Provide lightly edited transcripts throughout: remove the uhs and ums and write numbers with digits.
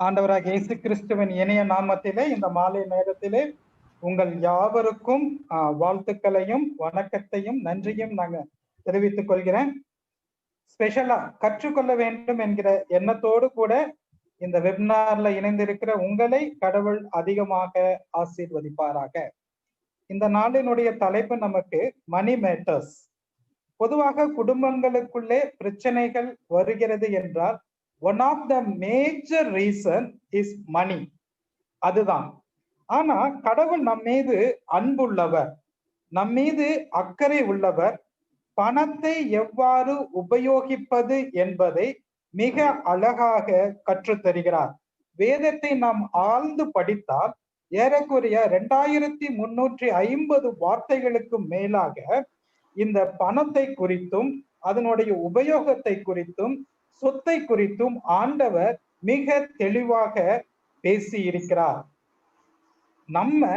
ஆண்டவராக இயேசு கிறிஸ்துவின் இணைய நாமத்திலே இந்த மாலை நேரத்திலே உங்கள் யாவருக்கும் வாழ்த்துக்களையும் வணக்கத்தையும் நன்றியும் நாங்க தெரிவித்துக் கொள்கிறேன். ஸ்பெஷலா கற்றுக்கொள்ள வேண்டும் என்கிற எண்ணத்தோடு கூட இந்த வெபினார்ல இணைந்திருக்கிற உங்களை கடவுள் அதிகமாக ஆசீர்வதிப்பாராக. இந்த நாளினுடைய தலைப்பு நமக்கு மணி மேட்டர்ஸ். பொதுவாக குடும்பங்களுக்குள்ளே பிரச்சனைகள் வருகிறது என்றால் one of the major reason is money. அதுதான். ஆனா கடவுள் நம் மீது அன்புள்ளவர், நம் மீது அக்கறை உள்ளவர். பணத்தை எவ்வாறு உபயோகிப்பது என்பதை மிக அழகாக கற்றுத்தருகிறார். வேதத்தை நாம் ஆழ்ந்து படித்தால் ஏறக்குறைய 2350 வார்த்தைகளுக்கு மேலாக இந்த பணத்தை குறித்தும் அதனுடைய உபயோகத்தை குறித்தும் சொத்தை குறித்தும் ஆண்டவர் மிக தெளிவாக பேசி இருக்கிறார். நம்ம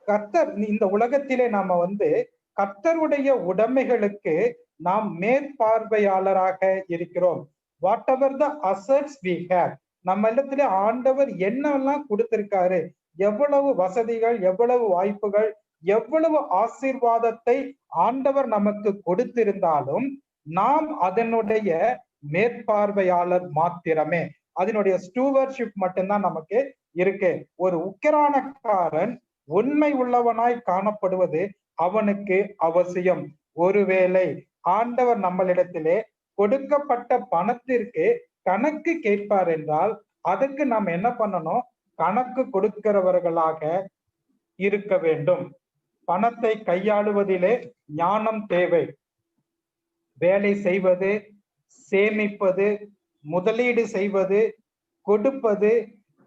கர்த்தர் இந்த உலகத்திலே நாம கர்த்தருடைய உடைமைகளுக்கு நாம் மேற்பார்வையாளராக இருக்கிறோம். Whatever the assets we have, நம்ம இடத்துல ஆண்டவர் என்னெல்லாம் கொடுத்திருக்காரு, எவ்வளவு வசதிகள், எவ்வளவு வாய்ப்புகள், எவ்வளவு ஆசீர்வாதத்தை ஆண்டவர் நமக்கு கொடுத்திருந்தாலும் நாம் அதனுடைய மேற்பார்வையாளர் மாத்திரமே. அதனுடைய ஸ்டூவர்ஷிப் மட்டும்தான் நமக்கு இருக்கு. ஒரு உக்கிரானக்காரன் உண்மை உள்ளவனாய் காணப்படுவது அவனுக்கு அவசியம். ஒருவேளை ஆண்டவர் நம்மளிடத்திலே கொடுக்கப்பட்ட பணத்திற்கு கணக்கு கேட்பார் என்றால் அதுக்கு நாம் என்ன பண்ணணும்? கணக்கு கொடுக்கிறவர்களாக இருக்க வேண்டும். பணத்தை கையாளுவதிலே ஞானம் தேவை. வேலை செய்வது, சேமிப்பது, முதலீடு செய்வது, கொடுப்பது,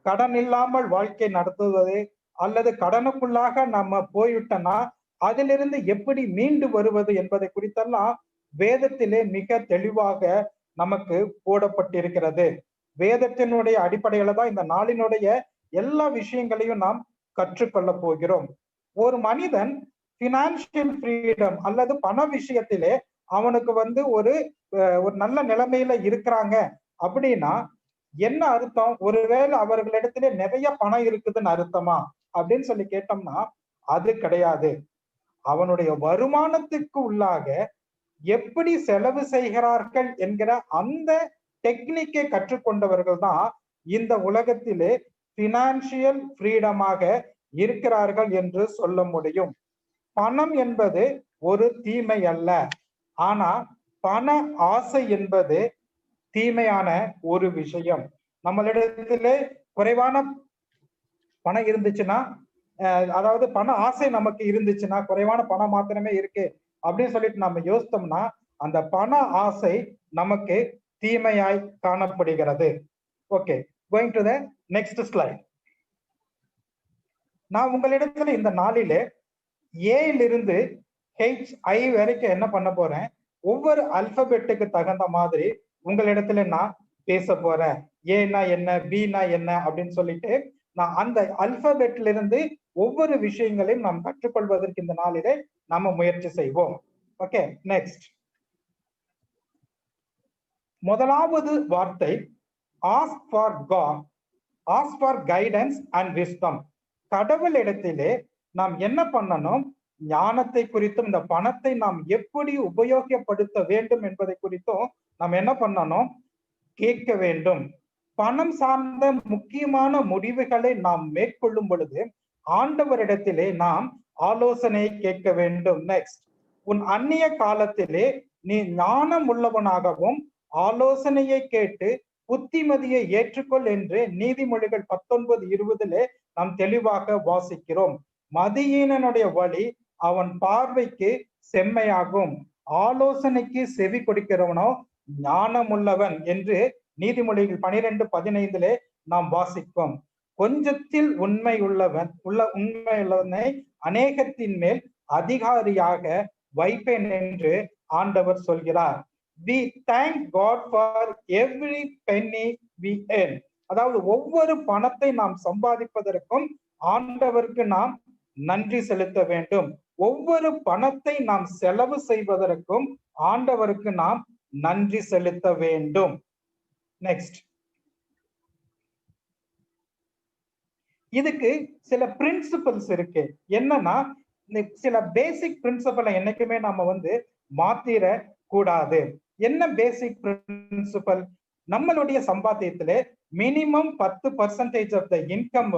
கடன் இல்லாமல் வாழ்க்கை நடத்துவது, அல்லது கடனுக்குள்ளாக நம்ம போய்விட்டோம்னா அதிலிருந்து எப்படி மீண்டு வருவது என்பதை குறித்தெல்லாம் வேதத்திலே மிக தெளிவாக நமக்கு போடப்பட்டிருக்கிறது. வேதத்தினுடைய அடிப்படையில தான் இந்த நாளினுடைய எல்லா விஷயங்களையும் நாம் கற்றுக்கொள்ள போகிறோம். ஒரு மனிதன் பினான்சியல் ஃப்ரீடம் அல்லது பண விஷயத்திலே அவனுக்கு ஒரு நல்ல நிலைமையில இருக்கிறாங்க அப்படின்னா என்ன அர்த்தம்? ஒருவேளை அவர்களிடத்திலே நிறைய பணம் இருக்குதுன்னு அர்த்தமா அப்படின்னு சொல்லி கேட்டோம்னா அது கிடையாது. அவனுடைய வருமானத்துக்கு உள்ளாக எப்படி செலவு செய்கிறார்கள் என்கிற அந்த டெக்னிக்கை கற்றுக்கொண்டவர்கள் தான் இந்த உலகத்திலே பினான்சியல் ஃப்ரீடமாக இருக்கிறார்கள் என்று சொல்ல முடியும். பணம் என்பது ஒரு தீமை அல்ல. ஆனா பண ஆசை என்பது தீமையான ஒரு விஷயம். நம்மளிடத்திலே குறைவான பணம் இருந்துச்சுன்னா, அதாவது பண ஆசை நமக்கு இருந்துச்சுன்னா, குறைவான பணம் மாத்திரமே இருக்கு அப்படின்னு சொல்லிட்டு நம்ம யோசித்தோம்னா அந்த பண ஆசை நமக்கு தீமையாய் காணப்படுகிறது. Okay, going to the next slide. நான் உங்களிடத்துல இந்த நாளிலே ஏலிருந்து HI வரைக்கும் என்ன பண்ண போறேன்? ஒவ்வொரு அல்பபெட்டுக்கு தகுந்த மாதிரி உங்களிடத்துல நான் பேச போறேன். ஏன்னா என்ன, பின்னா என்ன அப்படின்னு சொல்லிட்டு நான் அந்த அல்பபெட்ல இருந்து ஒவ்வொரு விஷயங்களையும் நாம் கற்றுக்கொள்வதற்கு இந்த நாளிலே நாம முயற்சி செய்வோம். Okay, next. முதலாவது வார்த்தை ask for God, ask for guidance and wisdom. கடவுளிடத்திலே நாம் என்ன பண்ணணும்? ஞானத்தை குறித்தும் இந்த பணத்தை நாம் எப்படி உபயோகப்படுத்த வேண்டும் என்பதை குறித்தும் நாம் என்ன பண்ணணும்? கேட்க வேண்டும். பணம் சார்ந்த முக்கியமான முடிவுகளை நாம் மேற்கொள்ளும் பொழுது ஆண்டவரிடத்திலே நாம் ஆலோசனை கேட்க வேண்டும். நெக்ஸ்ட், உன் அந்நிய காலத்திலே நீ ஞானம் உள்ளவனாகவும் ஆலோசனையை கேட்டு புத்திமதியை ஏற்றுக்கொள் என்று நீதிமொழிகள் 19:20 நாம் தெளிவாக வாசிக்கிறோம். மதியீனனுடைய வழி அவன் பார்வைக்கு செம்மையாகும், ஆலோசனைக்கு செவி கொடுக்கிறவனோ ஞானமுள்ளவன் என்று நீதிமொழிகள் 12:15 நாம் வாசிப்போம். கொஞ்சத்தில் உண்மையுள்ளவனை அநேகத்தின் மேல் அதிகாரியாக வைப்பேன் என்று ஆண்டவர் சொல்கிறார். We thank God for every penny we earn. அதாவது ஒவ்வொரு பணத்தை நாம் சம்பாதிப்பதற்கும் ஆண்டவருக்கு நாம் நன்றி செலுத்த வேண்டும். ஒவ்வொரு பணத்தை நாம் செலவு செய்வதற்கும் ஆண்டவருக்கு நாம் நன்றி செலுத்த வேண்டும். நெக்ஸ்ட், இதுக்கு சில பிரின்சிபல்ஸ் இருக்கு. என்னன்னா, சில பேசிக் பிரின்சிபலை என்னைக்குமே நம்ம மாத்திர கூடாது. என்ன பேசிக் பிரின்சிபல்? நம்மளுடைய சம்பாத்தியத்திலே மினிமம் 10% ஆஃப் த இன்கம்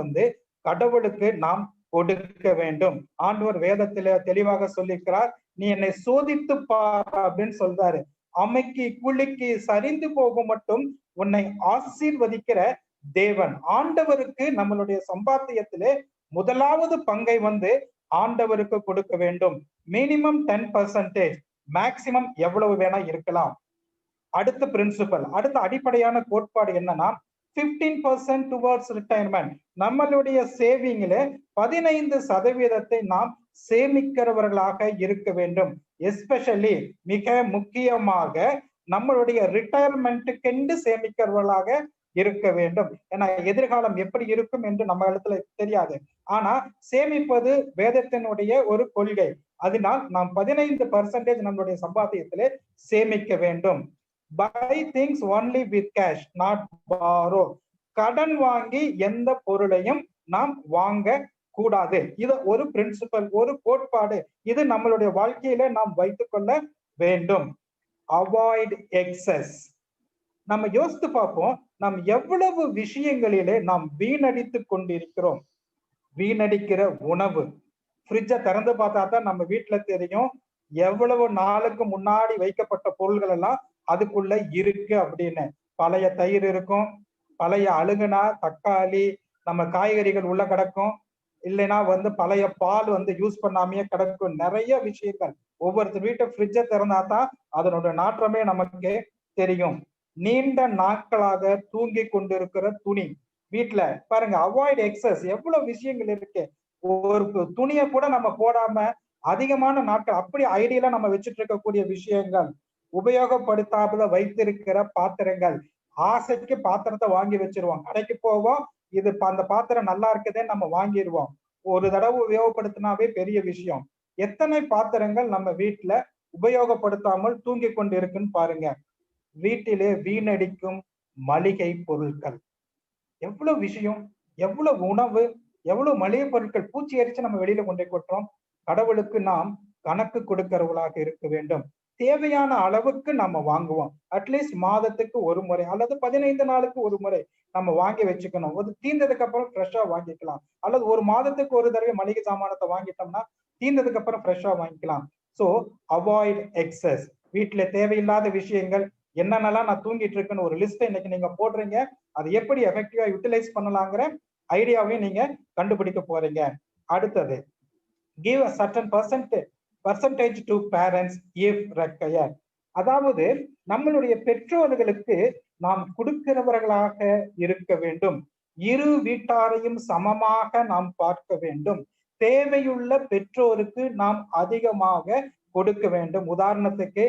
கடவுளுக்கு நாம் கொடுக்க வேண்டும். ஆண்டவர் வேதத்திலே தெளிவாக சொல்லியிருக்கிறார், நீ என்னை சோதித்து பார் அப்படின்னு சொல்றாரு. அமைக்கி குலுக்கி சரிந்து போகும் மட்டும் உன்னை ஆசீர்வதிக்கிற தேவன். ஆண்டவருக்கு நம்மளுடைய சம்பாத்தியத்திலே முதலாவது பங்கை ஆண்டவருக்கு கொடுக்க வேண்டும். மினிமம் 10%, மேக்சிமம் எவ்வளவு வேணா இருக்கலாம். அடுத்த பிரின்சிபல், அடுத்த அடிப்படையான கோட்பாடு என்னன்னா, 15% டுவர்ட்ஸ் ரிட்டையர்மெண்ட். நம்மளுடைய சேவிங்ல 15% நாம் சேமிக்கிறவர்களாக இருக்க வேண்டும். எஸ்பெஷலி மிக முக்கியமாக நம்மளுடைய ரிட்டையர்மெண்ட்டுக்கென்று சேமிக்கிறவர்களாக இருக்க வேண்டும். ஏன்னா எதிர்காலம் எப்படி இருக்கும் என்று நம்ம இடத்துல தெரியாது. ஆனா சேமிப்பது வேதத்தினுடைய ஒரு கொள்கை. அதனால் நாம் 15% நம்மளுடைய சம்பாத்தியத்திலே சேமிக்க வேண்டும். buy things only with cash, not borrow. கடன் வாங்கி எந்த பொருளையும் நாம் வாங்க கூடாது. இது ஒரு பிரின்சிபல், ஒரு கோட்பாடு. இது நம்மளுடைய வாழ்க்கையில நாம் வைத்துக் கொள்ள வேண்டும். Avoid excess. நம்ம யோசித்து பார்ப்போம், நாம் எவ்வளவு விஷயங்களிலே நாம் வீணடித்து கொண்டிருக்கிறோம். வீணடிக்கிற உணவு, ஃப்ரிட்ஜை திறந்து பார்த்தா தான் நம்ம வீட்டுல தெரியும் எவ்வளவு நாளுக்கு முன்னாடி வைக்கப்பட்ட பொருள்கள் எல்லாம் அதுக்குள்ள இருக்கு அப்படின்னு. பழைய தயிர் இருக்கும், பழைய அழுகுனா தக்காளி, நம்ம காய்கறிகள் உள்ள கிடக்கும், இல்லைன்னா பழைய பால் யூஸ் பண்ணாமையே கிடக்கும். நிறைய விஷயங்கள். ஒவ்வொருத்தர் வீட்டை ஃப்ரிட்ஜை திறந்தாதான் அதனுடைய நாற்றமே நமக்கு தெரியும். நீண்ட நாட்களாக தூங்கி கொண்டிருக்கிற துணி வீட்டுல பாருங்க. Avoid excess. எவ்வளவு விஷயங்கள் இருக்கு. ஒரு துணியை கூட நம்ம போடாம அதிகமான நாட்கள் அப்படி ஐடியலா நம்ம வச்சுட்டு இருக்கக்கூடிய விஷயங்கள், உபயோகப்படுத்தாத வைத்திருக்கிற பாத்திரங்கள். ஆசைக்கு பாத்திரத்தை வாங்கி வச்சிருவோம், கடைக்கு போவோம், இது அந்த பாத்திரம் நல்லா இருக்குதே நம்ம வாங்கிடுவோம். ஒரு தடவை உபயோகப்படுத்தினாவே பெரிய விஷயம். எத்தனை பாத்திரங்கள் நம்ம வீட்டுல உபயோகப்படுத்தாமல் தூங்கி கொண்டு இருக்குன்னு பாருங்க. வீட்டிலே வீணடிக்கும் மளிகை பொருட்கள் எவ்வளவு விஷயம், எவ்வளவு உணவு, எவ்வளவு மளிகை பொருட்கள் பூச்சி அரிச்சு நம்ம வெளியில கொண்டு கொட்டுறோம். கடவுளுக்கு நாம் கணக்கு கொடுக்கிறவர்களாக இருக்க வேண்டும். தேவையான அளவுக்கு நம்ம வாங்குவோம். அட்லீஸ்ட் மாதத்துக்கு ஒரு முறை அல்லது 15 நாளுக்கு ஒரு முறை நம்ம வாங்கி வச்சுக்கணும். ஒரு தீர்ந்ததுக்கு அப்புறம் ஃப்ரெஷ்ஷா வாங்கிக்கலாம். அல்லது ஒரு மாதத்துக்கு ஒரு தடவை மளிகை சாமானத்தை வாங்கிட்டோம்னா தீர்ந்ததுக்கு அப்புறம் ஃப்ரெஷ்ஷா வாங்கிக்கலாம். So avoid excess. வீட்டுல தேவையில்லாத விஷயங்கள் என்னென்னலாம் நான் தூங்கிட்டு இருக்குன்னு ஒரு லிஸ்ட் இன்னைக்கு நீங்க போடுறீங்க. அது எப்படி எஃபெக்டிவா யூட்டிலைஸ் பண்ணலாங்கிற ஐடியாவையும் நீங்க கண்டுபிடிக்க போறீங்க. அடுத்தது, give a certain percentage to parents if required. அதாவது நம்மளுடைய பெற்றோர்களுக்கு நாம் கொடுக்கிறவர்களாக இருக்க வேண்டும். இரு வீட்டாரையும் சமமாக நாம் பார்க்க வேண்டும். தேவையுள்ள பெற்றோருக்கு நாம் அதிகமாக கொடுக்க வேண்டும். உதாரணத்துக்கு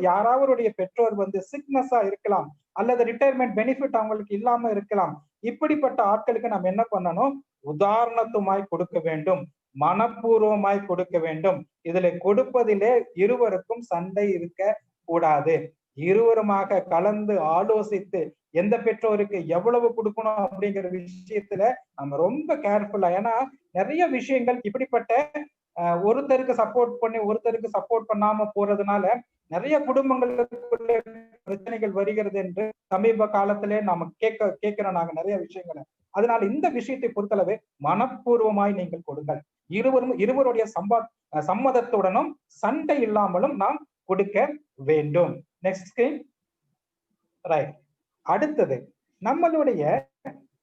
யாராவருடைய பெற்றோர் சிக்னஸா இருக்கலாம், அல்லது ரிட்டையர்மெண்ட் பெனிஃபிட் அவங்களுக்கு இல்லாம இருக்கலாம். இப்படிப்பட்ட ஆட்களுக்கு நாம் என்ன பண்ணணும்? உதாரணத்துமாய் கொடுக்க வேண்டும், மனப்பூர்வமாய் கொடுக்க வேண்டும். இதுல கொடுப்பதிலே இருவருக்கும் சண்டை இருக்க கூடாது. இருவருமாக கலந்து ஆலோசித்து எந்த பெற்றோருக்கு எவ்வளவு கொடுக்கணும் அப்படிங்கிற விஷயத்துல நம்ம ரொம்ப கேர்ஃபுல்லா. ஏன்னா நிறைய விஷயங்கள் இப்படிப்பட்ட ஒருத்தருக்கு சப்போர்ட் பண்ணி ஒருத்தருக்கு சப்போர்ட் பண்ணாம போறதுனால நிறைய குடும்பங்களுக்குள்ள பிரச்சனைகள் வருகிறது என்று சமீப காலத்திலே நாம கேட்கிறோம் நாங்க நிறைய விஷயங்களை. அதனால இந்த விஷயத்தை பொறுத்தளவு மனப்பூர்வமாய் நீங்கள் கொடுங்கள். இருவருடைய சம்மதத்துடனும் சண்டை இல்லாமலும் நாம் கொடுக்க வேண்டும். Next screen. ரைட். அடுத்தது, நம்மளுடைய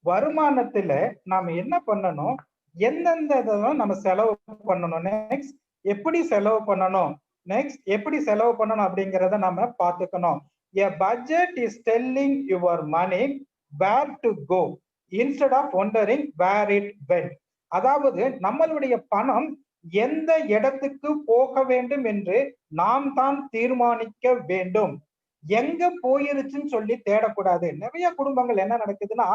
வருமானத்துல நாம என்ன பண்ணணும், எந்தெந்த இதெல்லாம் நம்ம செலவு பண்ணணும், நெக்ஸ்ட் எப்படி செலவு பண்ணணும், நெக்ஸ்ட் எப்படி செலவு பண்ணணும் அப்படிங்கிறத நம்ம பார்த்துக்கணும். A budget is telling your money where to go instead of wondering where it went. அதாவது நம்மளுடைய பணம் எந்த இடத்துக்கு போக வேண்டும் என்று நாம் தான் தீர்மானிக்க வேண்டும். எங்க போயிருச்சுன்னு சொல்லி தேடக்கூடாது. நிறைய குடும்பங்கள் என்ன நடக்குதுன்னா,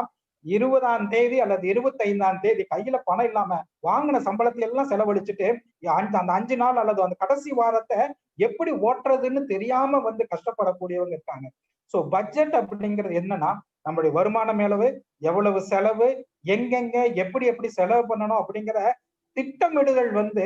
20ஆம் தேதி அல்லது 25ஆம் தேதி கையில பணம் இல்லாம வாங்கின சம்பளத்தை எல்லாம் செலவழிச்சுட்டு அந்த 5 நாள் அல்லது அந்த கடைசி வாரத்தை எப்படி ஓட்டுறதுன்னு தெரியாம கஷ்டப்படக்கூடியவங்க இருக்காங்க. சோ பட்ஜெட் அப்படிங்கிறது என்னன்னா, நம்மளுடைய வருமானம் எவ்வளவு, எவ்வளவு செலவு, எங்கெங்க எப்படி எப்படி செலவு பண்ணணும் அப்படிங்கிற திட்டமிடுதல் வந்து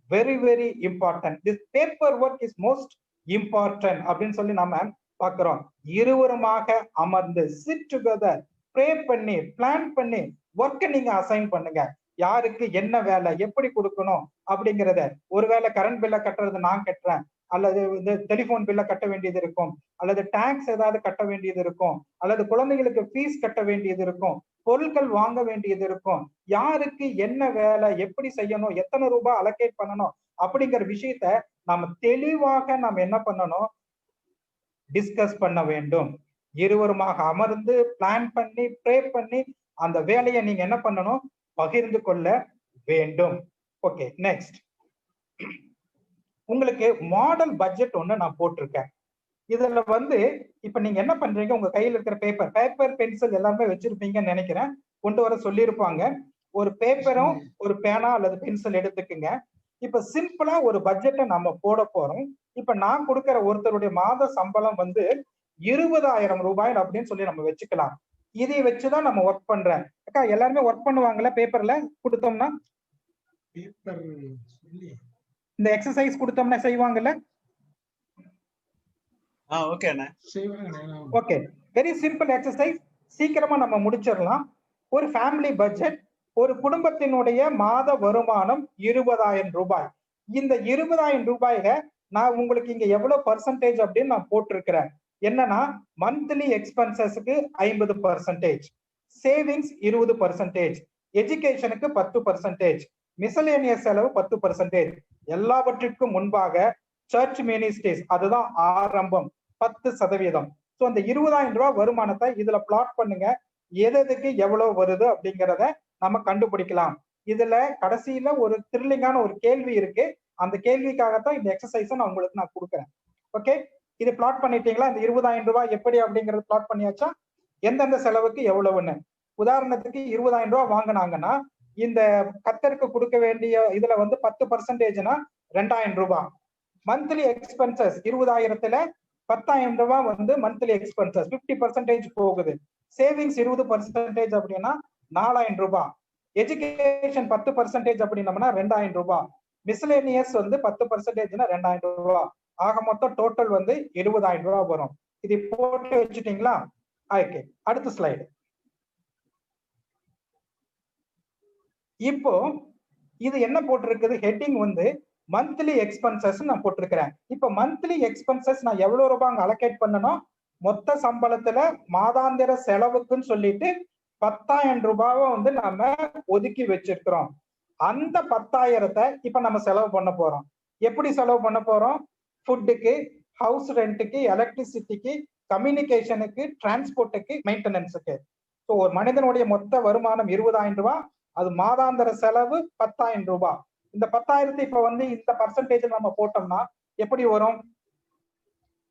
very very important. This paper work is most important அப்படின்னு சொல்லி நாம பாக்குறோம். இருவருமாக அமர்ந்து சிட் டுகெதர், ப்ரே பண்ணி பிளான் பண்ணி ஒர்க்கை நீங்க அசைன் பண்ணுங்க. யாருக்கு என்ன வேலை எப்படி கொடுக்கணும் அப்படிங்கிறத. ஒருவேளை கரண்ட் பில்லை கட்டுறது நான் கட்டுறேன், அல்லது இந்த டெலிபோன் பில்லை கட்ட வேண்டியது இருக்கும், அல்லது டாக்ஸ் ஏதாவது கட்ட வேண்டியது இருக்கும், அல்லது குழந்தைகளுக்கு ஃபீஸ் கட்ட வேண்டியது இருக்கும், பொருட்கள் வாங்க வேண்டியது இருக்கும். யாருக்கு என்ன வேலை எப்படி செய்யணும், எத்தனை ரூபாய் அலோகேட் பண்ணணும் அப்படிங்கிற விஷயத்த நாம தெளிவாக நாம என்ன பண்ணணும், டிஸ்கஸ் பண்ண வேண்டும். இருவருமாக அமர்ந்து பிளான் பண்ணி ப்ரே பண்ணி அந்த வேலையை நீங்க என்ன பண்ணணும், பகிர்ந்து கொள்ள வேண்டும். ஓகே, நெக்ஸ்ட் உங்களுக்கு மாடல் பட்ஜெட் ஒண்ணு நான் போட்டிருக்கேன். இதுல வந்து இப்ப நீங்க என்ன பண்றீங்க, உங்க கையில இருக்கிற பேப்பர் பென்சில் எல்லாமே வச்சிருப்பீங்கன்னு நினைக்கிறேன், கொண்டு வர சொல்லியிருப்பாங்க. ஒரு பேப்பரும் ஒரு பேனா அல்லது பென்சில் எடுத்துக்குங்க. இப்ப சிம்பிளா ஒரு பட்ஜெட்டை நம்ம போட போறோம். இப்ப நான் கொடுக்கிற ஒருத்தருடைய மாத சம்பளம் வந்து 20,000 ரூபாய் அப்படின்னு சொல்லி நம்ம வச்சுக்கலாம். இதை வச்சுதான் நம்ம ஒர்க் பண்றேன். அக்கா எல்லாருமே ஒர்க் பண்ணுவாங்கல்ல பேப்பர்ல கொடுத்தோம்னா, இந்த எக்ஸசைஸ் கொடுத்தோம்னா செய்வாங்கல்ல? ஓகே, வெரி சிம்பிள் எக்ஸசைஸ், சீக்கிரமா நம்ம முடிச்சிடலாம். ஒரு ஃபேமிலி பட்ஜெட், ஒரு குடும்பத்தினுடைய மாத வருமானம் 20,000 ரூபாய். இந்த 20,000 ரூபாயில நான் உங்களுக்கு இங்க எவ்வளவு பர்சன்டேஜ் அப்படின்னு நான் போட்டிருக்கிறேன். என்னன்னா, மந்த்லி எக்ஸ்பென்சஸ்க்கு 50%, சேவிங்ஸ் 20%, எஜுகேஷனுக்கு 10%, மிசலேனியஸ் செலவு 10%. எல்லாவற்றிற்கும் முன்பாக சர்ச் மினிஸ்ட்ரிஸ், அதுதான் ஆரம்பம், 10%. ஸோ அந்த 20,000 ரூபாய் வருமானத்தை இதுல பிளாட் பண்ணுங்க. எதுக்கு எவ்வளவு வருது அப்படிங்கிறத நம்ம கண்டுபிடிக்கலாம். இதுல கடைசியில ஒரு த்ரில்லிங்கான ஒரு கேள்வி இருக்கு. அந்த கேள்விக்காகத்தான் இந்த எக்ஸசைஸை நான் உங்களுக்கு நான் கொடுக்குறேன். ஓகே, இது பிளாட் பண்ணிட்டீங்களா? இந்த 20,000 ரூபாய் எப்படி அப்படிங்கறது பிளாட் பண்ணியாச்சா? எந்தெந்த செலவுக்கு எவ்வளவுன்னு. உதாரணத்துக்கு 20,000 ரூபாய் வாங்கினாங்கன்னா இந்த கத்தருக்கு கொடுக்க வேண்டிய இதுல வந்து 10%னா 2,000 ரூபாய். மந்த்லி எக்ஸ்பென்சஸ் 20,000த்துல 10,000 ரூபாய் வந்து மந்த்லி எக்ஸ்பென்சஸ் 50% போகுது. சேவிங்ஸ் 20% அப்படின்னா 4,000 ரூபாய். எஜுகேஷன் 10% அப்படின்னம்னா 2,000 ரூபாய். மிஸ்லேனியஸ் வந்து 10%னா 2,000 ரூபாய். ஆக மொத்தம் டோட்டல் வந்து 20,000 ரூபாய் வரும். இது போட்டு வச்சுட்டீங்களா? ஓகே, அடுத்த ஸ்லைடு. இப்போ இது என்ன போட்டிருக்குது, ஹெட்டிங் வந்து மந்த்லி எக்ஸ்பென்சஸ் நான் போட்டிருக்கிறேன். இப்ப மந்த்லி எக்ஸ்பென்சஸ் நான் எவ்வளவு ரூபாய் அலோகேட் பண்ணணும், மொத்த சம்பளத்துல மாதாந்திர செலவுக்குன்னு சொல்லிட்டு 10,000 ரூபாவை வந்து நம்ம ஒதுக்கி வச்சிருக்கிறோம். அந்த 10,000த்தை இப்ப நம்ம செலவு பண்ண போறோம். எப்படி செலவு பண்ண போறோம்? ஃபுட்டுக்கு, ஹவுஸ் ரெண்ட்டுக்கு, எலக்ட்ரிசிட்டிக்கு, கம்யூனிகேஷனுக்கு, டிரான்ஸ்போர்ட்டுக்கு, மெயின்டெனன்ஸுக்கு. ஸோ ஒரு மனிதனுடைய மொத்த வருமானம் 20,000 ரூபாய், அது மாதாந்திர செலவு 10,000 ரூபாய். இந்த 10,000 இப்ப வந்து இந்த பர்சன்டேஜ் நம்ம போட்டோம்னா எப்படி வரும்?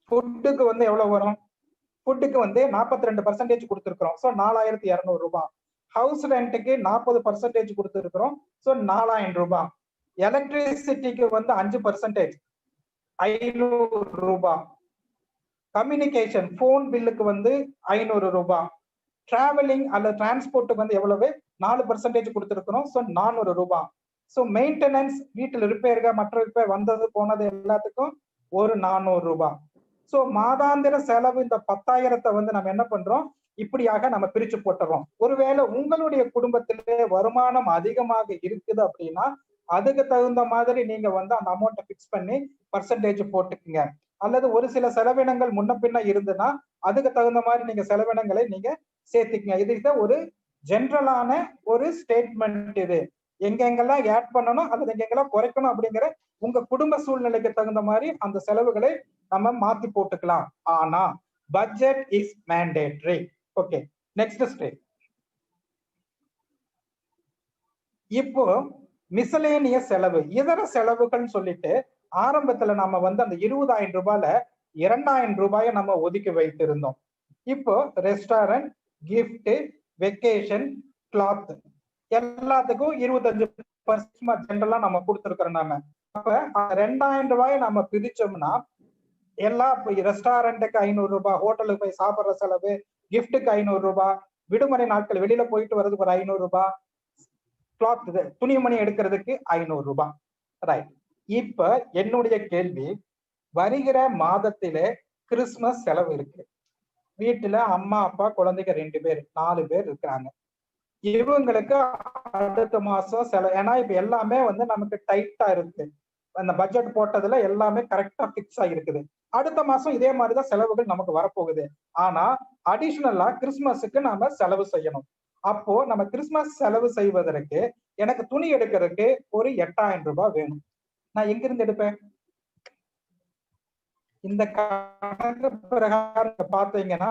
ஃபுட்டுக்கு வந்து எவ்வளவு வரும்? ஃபுட்டுக்கு வந்து 42% கொடுத்துருக்கிறோம். ஸோ 4,200 ரூபாய். ஹவுஸ் ரெண்ட்டுக்கு 40% கொடுத்துருக்கிறோம். ஸோ 4,000 ரூபாய். எலக்ட்ரிசிட்டிக்கு வந்து 5%, 500 ரூபாய். கம்யூனிகேஷன் போன் பில்லுக்கு வந்து 500 ரூபாய். டிராவலிங் அல்லது டிரான்ஸ்போர்ட்டுக்கு வந்து எவ்வளவு? 4% கொடுத்துருக்கிறோம். ஸோ 400 ரூபாய். ஸோ மெயின்டெனன்ஸ், வீட்டில் ரிப்பேர்கள் மற்ற ரிப்பேர் வந்தது போனது எல்லாத்துக்கும் ஒரு 400 ரூபாய். ஸோ மாதாந்திர செலவு இந்த 10,000த்தை வந்து நம்ம என்ன பண்றோம், இப்படியாக நம்ம பிரிச்சு போட்டுறோம். ஒருவேளை உங்களுடைய குடும்பத்திலே வருமானம் அதிகமாக இருக்குது அப்படின்னா அதுக்கு தகுந்த மாதிரி நீங்க வந்து அந்த அமௌண்ட்டை பிக்ஸ் பண்ணி பர்சன்டேஜ் போட்டுக்குங்க. அல்லது ஒரு சில செலவினங்கள் முன்ன பின்ன இருந்துன்னா அதுக்கு தகுந்த மாதிரி நீங்க செலவினங்களை நீங்க சேர்த்துக்குங்க. இது ஒரு ஜென்ரலான ஒரு ஸ்டேட்மெண்ட். இது எங்கெங்கெல்லாம் ஆட் பண்ணணும் அல்லது எங்கெங்கெல்லாம் குறைக்கணும் அப்படிங்கிற உங்க குடும்ப சூழ்நிலைக்கு தகுந்த மாதிரி அந்த செலவுகளை நம்ம மாத்தி போட்டுக்கலாம். ஆனா budget is mandatory. Okay, next state. இப்போ மிசலேனியஸ் செலவு, இதர செலவுகள் சொல்லிட்டு ஆரம்பத்துல நம்ம வந்து அந்த 20,000 ரூபாயில 2,000 ரூபாயை நம்ம ஒதுக்கி வைத்திருந்தோம். இப்போ ரெஸ்டாரண்ட், கிஃப்ட், வெக்கேஷன், கிளாத் எல்லாத்துக்கும் 25% ஜென்ரலா நம்ம கொடுத்துருக்கிறோம். நாம அப்ப 2,000 ரூபாயை நம்ம பிரிச்சோம்னா எல்லா ரெஸ்டாரண்ட்டுக்கு 500 ரூபாய், ஹோட்டலுக்கு போய் சாப்பிடுற செலவு, கிஃப்ட்டுக்கு 500 ரூபாய், விடுமுறை நாட்கள் வெளியில போயிட்டு வர்றதுக்கு ஒரு 500 ரூபாய், கிளாத் துணிமணி எடுக்கிறதுக்கு 500 ரூபாய். ரைட். இப்ப என்னுடைய கேள்வி, வருகிற மாதத்திலே கிறிஸ்துமஸ் செலவு இருக்கு. வீட்டுல அம்மா அப்பா குழந்தைங்க 2 பேர் 4 பேர் இருக்கிறாங்க. இவங்களுக்கு அடுத்த மாசம் செலவு, ஏன்னா இப்ப எல்லாமே வந்து நமக்கு டைட்டா இருக்கு. அந்த பட்ஜெட் போட்டதுல எல்லாமே கரெக்டா பிக்ஸ் ஆகிருக்குது. அடுத்த மாசம் இதே மாதிரிதான் செலவுகள் நமக்கு வரப்போகுது. ஆனா அடிஷனலா கிறிஸ்துமஸுக்கு நாம செலவு செய்யணும். அப்போ நம்ம கிறிஸ்துமஸ் செலவு செய்வதற்கு எனக்கு துணி எடுக்கிறதுக்கு ஒரு 8000 ரூபாய் வேணும். நான் எங்கிருந்து எடுப்பேன்? இந்த கணக்கு பிரகாரம் பாத்தீங்கன்னா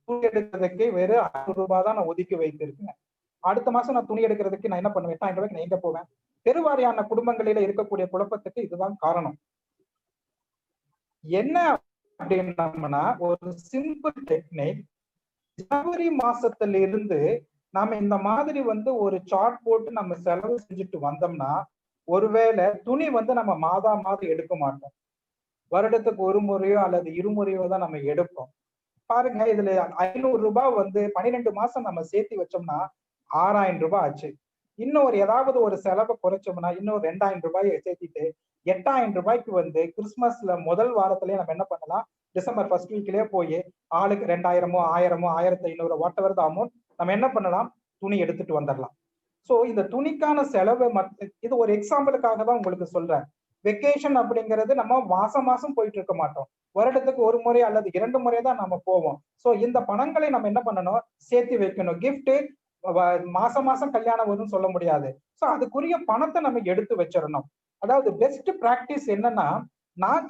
துணி எடுக்கிறதுக்கு வெறும் 500 ரூபாய் தான் நான் ஒதுக்கி வைத்திருக்கேன். அடுத்த மாசம் நான் துணி எடுக்கிறதுக்கு நான் என்ன பண்ணுவேன்? 8000 ரூபாய்க்கு நான் எங்க போவேன்? பெருவாரியான குடும்பங்களில இருக்கக்கூடிய குழப்பத்துக்கு இதுதான் காரணம். என்ன அப்படின்னா, ஒரு சிம்பிள் டெக்னிக். ஜனவரி மாசத்துல இருந்து நாம இந்த மாதிரி வந்து ஒரு சார்ட் போட்டு நம்ம செலவு செஞ்சுட்டு வந்தோம்னா, ஒருவேளை துணி வந்து நம்ம மாதம் எடுக்க மாட்டோம். வருடத்துக்கு ஒரு முறையோ அல்லது இருமுறையோ தான் நம்ம எடுப்போம். பாருங்க, இதுல 500 ரூபாய் வந்து 12 மாசம் நம்ம சேர்த்து வச்சோம்னா 6000 ரூபாய் ஆச்சு. இன்னும் ஒரு ஏதாவது ஒரு செலவை குறைச்சோம்னா இன்னும் 2000 ரூபாயை சேர்த்திட்டு 8000 ரூபாய்க்கு வந்து கிறிஸ்துமஸ்ல முதல் வாரத்திலேயே நம்ம என்ன பண்ணலாம்? டிசம்பர் ஃபர்ஸ்ட் வீக்லயே போய் ஆளுக்கு 2000மோ 1000மோ 1500 வாட் எவர் த அமௌண்ட் நம்ம என்ன பண்ணலாம்? துணி எடுத்துட்டு வந்துடலாம். சோ இந்த துணிக்கான செலவு இது ஒரு எக்ஸாம்பிளுக்காக தான் உங்களுக்கு சொல்றேன். வெக்கேஷன் அப்படிங்கிறது நம்ம மாசம் போயிட்டு இருக்க மாட்டோம். வருடத்துக்கு ஒரு முறை அல்லது 2 முறை தான் நம்ம போவோம். சோ இந்த பணங்களை நம்ம என்ன பண்ணணும்? சேர்த்து வைக்கணும். கிஃப்ட் மாசம் கல்யாணம் வரும்னு சொல்ல முடியாது. சோ அதுக்குரிய பணத்தை நம்ம எடுத்து வச்சிடணும். அதாவது பெஸ்ட் பிராக்டிஸ் என்னன்னா, நான்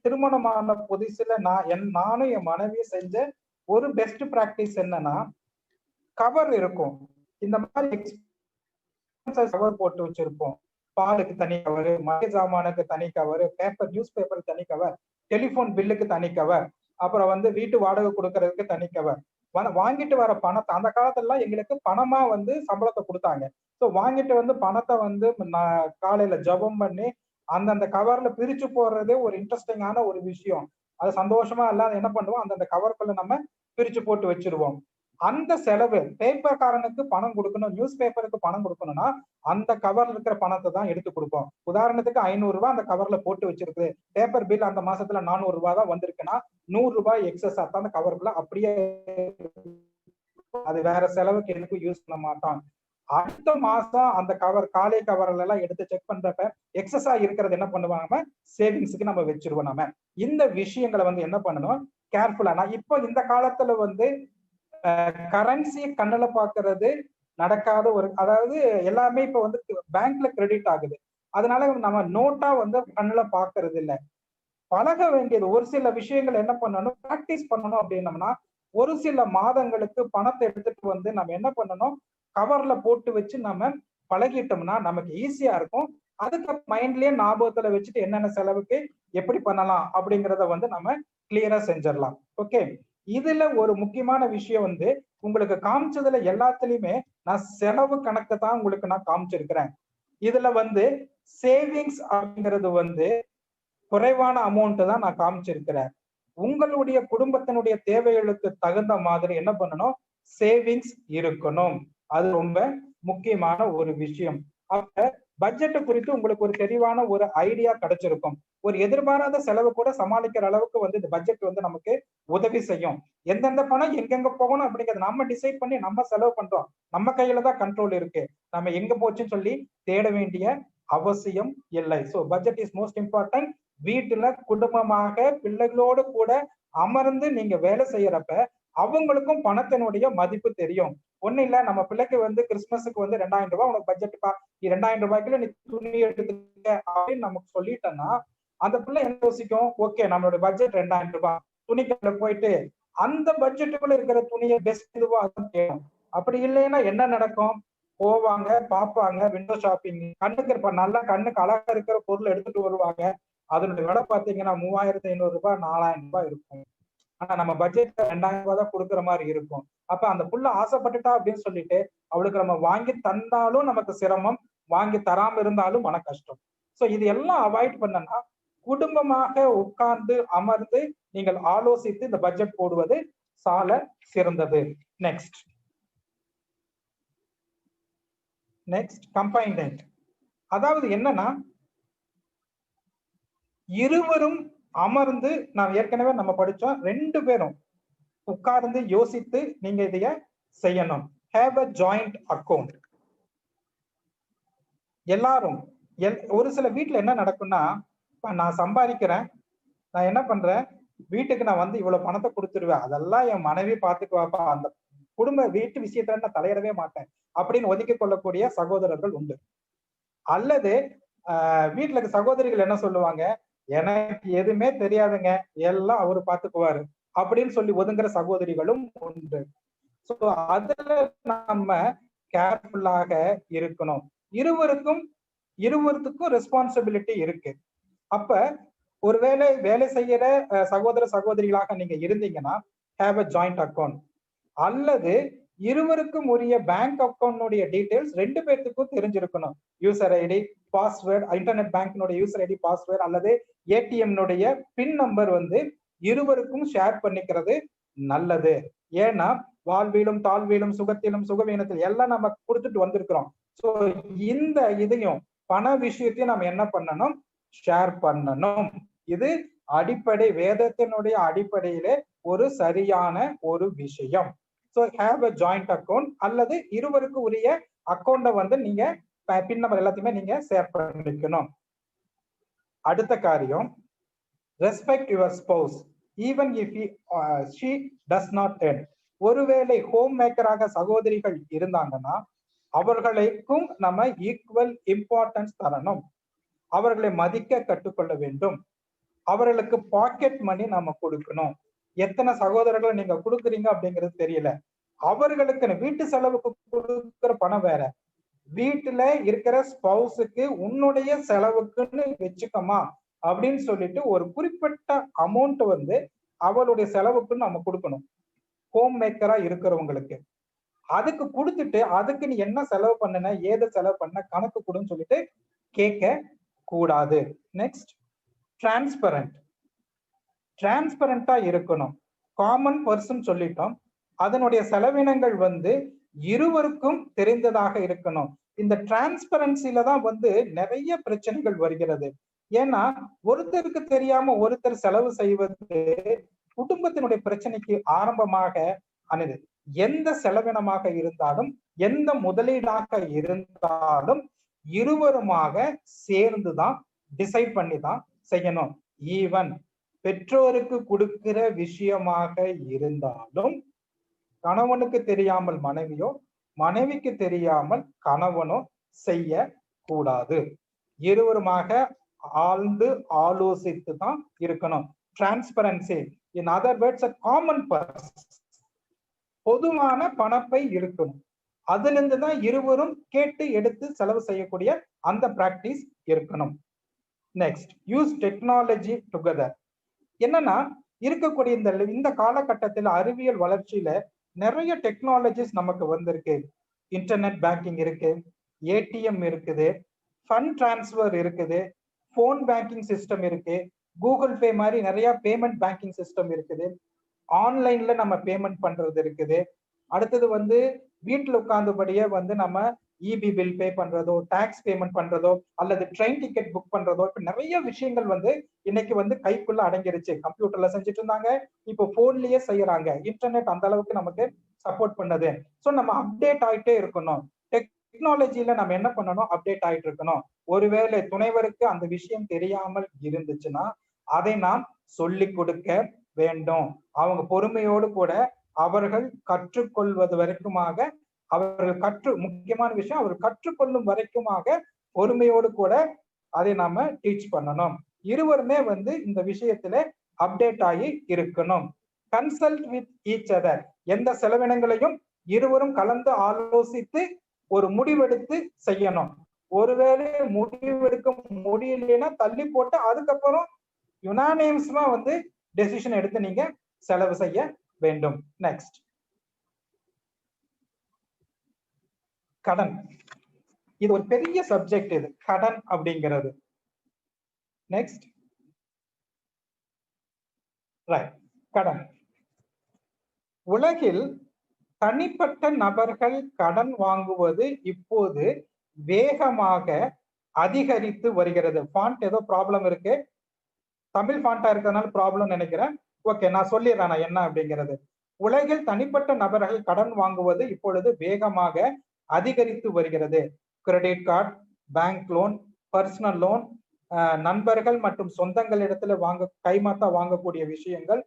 திருமணமான புதுசுல நானும் என் மனைவியும் செஞ்ச ஒரு பெஸ்ட் பிராக்டிஸ் என்னன்னா, கவர் இருக்கும். இந்த மாதிரி கவர் போட்டு வச்சிருப்போம். பாலுக்கு தனி கவர், மளிகை சாமானுக்கு தனி கவர், பேப்பர் நியூஸ் பேப்பருக்கு தனி கவர், டெலிபோன் பில்லுக்கு தனி கவர், அப்புறம் வந்து வீட்டு வாடகை கொடுக்கறதுக்கு தனி கவர். வாங்கிட்டு வர பணத்தை அந்த காலத்துல எங்களுக்கு பணமா வந்து சம்பளத்தை கொடுத்தாங்க. ஸோ வாங்கிட்டு வந்து பணத்தை வந்து காலையில ஜபம் பண்ணி அந்தந்த கவர்ல பிரிச்சு போடுறதே ஒரு இன்ட்ரெஸ்டிங்கான ஒரு விஷயம். அது சந்தோஷமா இல்லாத என்ன பண்ணுவோம்? அந்தந்த கவருக்குள்ள நம்ம பிரிச்சு போட்டு வச்சிருவோம். அந்த செலவு பேப்பர்காரனுக்கு பணம் கொடுக்கணும், நியூஸ் பேப்பருக்கு பணம் கொடுக்கணும்னா அந்த கவர்ல இருக்கிற பணத்தை தான் எடுத்து கொடுப்போம். உதாரணத்துக்கு 500 ரூபாய் அந்த கவர்ல போட்டு வச்சிருக்கு. பேப்பர் பில் அந்த மாசத்துல 400 ரூபாய் தான் வந்திருக்குன்னா 100 ரூபாய் எக்ஸஸ் அந்த கவருக்குள்ள அப்படியே அது வேற செலவுக்கு எதுக்கும் யூஸ் பண்ண மாட்டான். அடுத்த மாசம் அந்த கவர் காலை கவர்ல எல்லாம் எடுத்து செக் பண்றப்ப எக்ஸஸா இருக்கிறது என்ன பண்ணுவாங்க? சேவிங்ஸுக்கு நம்ம வச்சிருவோம். நம்ம இந்த விஷயங்களை வந்து என்ன பண்ணணும்? கேர்ஃபுல்லா. நான் இப்போ இந்த காலத்துல வந்து கரன்சியை கண்ணுல பாக்குறது நடக்காத ஒரு, அதாவது எல்லாமே இப்ப வந்து பேங்க்ல கிரெடிட் ஆகுது. அதனால நம்ம நோட்டா வந்து கண்ணுல பாக்குறது இல்ல. பழக வேண்டியது ஒரு சில விஷயங்கள் என்ன பண்ணணும்? பிராக்டிஸ் பண்ணணும். அப்படின்னம்னா ஒரு சில மாதங்களுக்கு பணத்தை எடுத்துட்டு வந்து நம்ம என்ன பண்ணணும்? கவர்ல போட்டு வச்சு நம்ம பழகிட்டோம்னா நமக்கு ஈஸியா இருக்கும். அதுக்கு மைண்ட்லயே ஞாபகத்துல வச்சுட்டு என்னென்ன செலவுக்கு எப்படி பண்ணலாம் அப்படிங்கிறத வந்து நம்ம கிளியரா செஞ்சிடலாம். ஓகே. இதுல ஒரு முக்கியமான விஷயம் வந்து உங்களுக்கு காமிச்சதுல எல்லாத்துலயுமே நான் செலவு கணக்கு தான் உங்களுக்கு நான் காமிச்சிருக்கிறேன். இதுல வந்து சேவிங்ஸ் அப்படிங்கிறது வந்து குறைவான அமௌண்ட் தான் நான் காமிச்சிருக்கிறேன். உங்களுடைய குடும்பத்தினுடைய தேவைகளுக்கு தகுந்த மாதிரி என்ன பண்ணணும்? சேவிங்ஸ் இருக்கணும். அது ரொம்ப முக்கியமான ஒரு விஷயம். அப்ப பட்ஜெட் குறித்து உங்களுக்கு ஒரு தெளிவான ஒரு ஐடியா கிடைச்சிருக்கும். ஒரு எதிர்பாராத செலவு கூட சமாளிக்கிற அளவுக்கு வந்து இந்த பட்ஜெட் வந்து நமக்கு உதவி செய்யும். எந்தெந்த பணம் எங்கெங்க போகணும் அப்படிங்கறத நம்ம டிசைட் பண்ணி நம்ம செலவு பண்றோம். நம்ம கையில தான் கண்ட்ரோல் இருக்கு. நம்ம எங்க போச்சுன்னு சொல்லி தேட வேண்டிய அவசியம் இல்லை. So budget is most important. வீட்டுல குடும்பமாக பிள்ளைகளோடு கூட அமர்ந்து நீங்க வேலை செய்யறப்ப அவங்களுக்கும் பணத்தினுடைய மதிப்பு தெரியும். ஒண்ணு இல்ல, நம்ம பிள்ளைக்கு வந்து கிறிஸ்துமஸுக்கு வந்து 2000 ரூபாய் உனக்கு பட்ஜெட் பா, 2000 ரூபாய்க்குள்ள நீ துணி எடுத்துக்க அப்படின்னு நமக்கு சொல்லிட்டோம்னா அந்த பிள்ளை என்ன யோசிக்கும்? ஓகே, நம்மளோட பட்ஜெட் 2000 ரூபாய். துணிக்கடையில போயிட்டு அந்த பட்ஜெட்டுக்குள்ள இருக்கிற துணியை பெஸ்ட் இதுவா கேட்கும். அப்படி இல்லைன்னா என்ன நடக்கும்? போவாங்க, பார்ப்பாங்க, விண்டோ ஷாப்பிங், கண்ணுக்கு நல்லா கண்ணுக்கு அழகா இருக்கிற பொருள் எடுத்துட்டு வருவாங்க. அதனுடைய விலை பாத்தீங்கன்னா 3500 ரூபாய் 4000 ரூபாய் இருக்கும். ஆனா நம்ம பட்ஜெட்ல 2000 ரூபாய் தான் கொடுக்குற மாதிரி இருக்கும். அப்ப அந்த புள்ள ஆசைப்பட்டுட்டா அப்படின்னு சொல்லிட்டு அவளுக்கு நம்ம வாங்கி தந்தாலும் நமக்கு சிரமம், வாங்கி தராம இருந்தாலும் மன கஷ்டம். சோ இது எல்லாம் அவாய்ட் பண்ணனா குடும்பமாக உட்கார்ந்து அமர்ந்து நீங்கள் ஆலோசித்து இந்த பட்ஜெட் போடுவது சால சிறந்தது. Next combined. அதாவது என்னன்னா, இருவரும் அமர்ந்து, நாம் ஏற்கனவே நம்ம படிச்சோம், 2 பேரும் உட்கார்ந்து யோசித்து நீங்க இதைய செய்யணும். Have a joint account. எல்லாரும் ஒரு சில வீட்டுல என்ன நடக்கும்னா, நான் சம்பாதிக்கிறேன், நான் என்ன பண்றேன், வீட்டுக்கு நான் வந்து இவ்வளவு பணத்தை கொடுத்துருவேன், அதெல்லாம் என் மனைவி பார்த்துக்குவாப்பா, அந்த குடும்ப வீட்டு விஷயத்துல நான் தலையிடவே மாட்டேன் அப்படின்னு ஒதுக்கி கொள்ளக்கூடிய சகோதரர்கள் உண்டு. அல்லது வீட்டுல இருக்க சகோதரிகள் என்ன சொல்லுவாங்க, எனக்கு எதுவுமே தெரியாதுங்க, எல்லாம் அவரு பார்த்துக்குவாரு அப்படின்னு சொல்லி ஒதுங்குற சகோதரிகளும் உண்டு. சோ அதுல நம்ம கேர்ஃபுல்லாக இருக்கணும். இருவருக்கும் ரெஸ்பான்சிபிலிட்டி இருக்கு. அப்ப ஒருவேளை வேலை செய்யற சகோதர சகோதரிகளாக நீங்க இருந்தீங்கன்னா ஹேவ் அ ஜாயிண்ட் அக்கௌண்ட். அல்லது இருவருக்கும் உரிய பேங்க் அக்கௌண்ட் டீடைல்ஸ் 2 பேர்த்துக்கும் தெரிஞ்சிருக்கணும். யூசர் ஐடி, பாஸ்வேர்டு, இன்டர்நெட் பேங்கினுடைய யூசர் ஐடி, பாஸ்வேர்டு அல்லது ஏடிஎம் பின் நம்பர் வந்து இருவருக்கும் ஷேர் பண்ணிக்கிறது நல்லது. ஏன்னா வாழ்விலும் தாழ்விலும் சுகத்திலும் சுகவீனத்தில் எல்லாம் நம்ம கொடுத்துட்டு வந்திருக்கிறோம். சோ இந்த இதையும் பண விஷயத்தையும் நம்ம என்ன பண்ணணும், ஷேர் பண்ணணும். இது அடிப்படை, வேதத்தினுடைய அடிப்படையிலே ஒரு சரியான ஒரு விஷயம். So have a joint account அல்லது இருவருக்கு உரிய அக்கௌண்ட வந்து நீங்க பின் நம்பர் எல்லாத்தையுமே நீங்க ஷேர் பண்ணிக்கணும். அடுத்த காரியம், respect your spouse even if she does not earn. ஒருவேளை ஹோம் மேக்கராக சகோதரிகள் இருந்தாங்கன்னா அவர்களுக்கும் நம்ம ஈக்குவல் இம்பார்ட்டன்ஸ் தரணும். அவர்களை மதிக்க கற்றுக்கொள்ள வேண்டும். அவர்களுக்கு பாக்கெட் மணி நம்ம கொடுக்கணும். எத்தனை சகோதரர்களை நீங்க கொடுக்குறீங்க அப்படிங்கிறது தெரியல. அவர்களுக்கு வீட்டு செலவுக்கு கொடுக்கிற பணம் வேற, வீட்டுல இருக்கிற ஸ்பௌஸுக்கு உன்னுடைய செலவுக்குன்னு வச்சுக்கமா அப்படின்னு சொல்லிட்டு ஒரு குறிப்பிட்ட அமௌண்ட் வந்து அவளுடைய செலவுக்குன்னு நம்ம கொடுக்கணும். ஹோம் மேக்கரா இருக்கிறவங்களுக்கு அதுக்கு கொடுத்துட்டு அதுக்கு நீ என்ன செலவு பண்ணன, ஏது செலவு பண்ண, கணக்கு கொடுன்னு சொல்லிட்டு கேட்க கூடாது. நெக்ஸ்ட், டிரான்ஸ்பரண்டா இருக்கணும். காமன் பர்சன் சொல்லிட்டோம். அதனுடைய செலவினங்கள் வந்து இருவருக்கும் தெரிந்ததாக இருக்கணும். இந்த டிரான்ஸ்பரன்சில தான் வந்து நிறைய பிரச்சனைகள் வருகிறது. ஏன்னா ஒருத்தருக்கு தெரியாம ஒருத்தர் செலவு செய்வது குடும்பத்தினுடைய பிரச்சனைக்கு ஆரம்பமாக ஆனது. எந்த செலவினமாக இருந்தாலும், எந்த முதலீடாக இருந்தாலும் இருவருமாக சேர்ந்துதான் டிசைட் பண்ணி தான் செய்யணும். ஈவன் பெற்றோருக்கு கொடுக்கிற விஷயமாக இருந்தாலும் கணவனுக்கு தெரியாமல் மனைவியோ, மனைவிக்கு தெரியாமல் கணவனோ செய்ய கூடாது. இருவருமாக ஆழ்ந்து ஆலோசித்து தான் இருக்கணும். Transparency, in other words, common purse, பொதுவான பணப்பை இருக்கணும். அதுல இருந்து தான் இருவரும் கேட்டு எடுத்து செலவு செய்யக்கூடிய அந்த பிராக்டிஸ் இருக்கணும். Next, use technology together. என்னன்னா இருக்கக்கூடிய இந்த காலகட்டத்தில் அறிவியல் வளர்ச்சியில நிறைய டெக்னாலஜிஸ் நமக்கு வந்திருக்கு. இன்டர்நெட் பேங்கிங் இருக்கு, ஏடிஎம் இருக்குது, ஃபண்ட் டிரான்ஸ்ஃபர் இருக்குது, போன் பேங்கிங் சிஸ்டம் இருக்கு, கூகுள் பே மாதிரி நிறைய பேமெண்ட் பேங்கிங் சிஸ்டம் இருக்குது, ஆன்லைன்ல நம்ம பேமெண்ட் பண்றது இருக்குது. அடுத்தது வந்து வீட்டுல உட்கார்ந்தபடியே வந்து நம்ம இபி பில் பே பண்றதோ, டாக்ஸ் பேமெண்ட் பண்றதோ, அல்லது ட்ரெயின் டிக்கெட் புக் பண்றதோ, இப்ப நிறைய விஷயங்கள் வந்து இன்னைக்கு வந்து கைக்குள்ள அடங்கிருச்சு. கம்ப்யூட்டர்ல செஞ்சுட்டு இருந்தாங்க, இப்போ போன்லயே செய்யறாங்க. இன்டர்நெட் அந்த அளவுக்கு நமக்கு சப்போர்ட் பண்ணது. ஸோ நம்ம அப்டேட் ஆயிட்டே இருக்கணும். டெக்னாலஜியில நம்ம என்ன பண்ணணும், அப்டேட் ஆயிட்டு இருக்கணும். ஒருவேளை துணைவருக்கு அந்த விஷயம் தெரியாமல் இருந்துச்சுன்னா அதை நாம் சொல்லி கொடுக்க வேண்டும். அவங்க பொறுமையோடு கூட அவர்கள் கற்றுக்கொள்வது வரைக்குமாக, அவர்கள் முக்கியமான விஷயம், அவர் கற்றுக்கொள்ளும் வரைக்குமாக பொறுமையோடு கூட அதை நாம டீச் பண்ணணும். இருவருமே வந்து இந்த விஷயத்துல அப்டேட் ஆகி இருக்கணும். Consult with each other. எந்த செலவினங்களையும் இருவரும் கலந்து ஆலோசித்து ஒரு முடிவெடுத்து செய்யணும். ஒருவேளை முடிவெடுக்க முடியலைன்னா தள்ளி போட்டு அதுக்கப்புறம் யுனானிமஸா வந்து டெசிஷன் எடுத்து நீங்க செலவு செய்ய வேண்டும். நெக்ஸ்ட், கடன். இது ஒரு பெரிய சப்ஜெக்ட், இது கடன் அப்படிங்கிறது. நெக்ஸ்ட், ரைட், கடன். உலகில் தனிப்பட்ட நபர்கள் கடன் வாங்குவது இப்போது வேகமாக அதிகரித்து வருகிறது. ஃபாண்ட் ஏதோ ப்ராப்ளம் இருக்கு, தமிழ் ஃபாண்டா இருக்கிறதுனால ப்ராப்ளம் நினைக்கிறேன். ஓகே, நான் சொல்லிடுறேன் நான் என்ன அப்படிங்கிறது. உலகில் தனிப்பட்ட நபர்கள் கடன் வாங்குவது இப்பொழுது வேகமாக அதிகரித்து வருகிறது. Credit card, bank loan, personal loan, நண்பர்கள் மற்றும் சொந்தங்களிடத்துல கைமாத்தா வாங்கக்கூடிய விஷயங்கள்,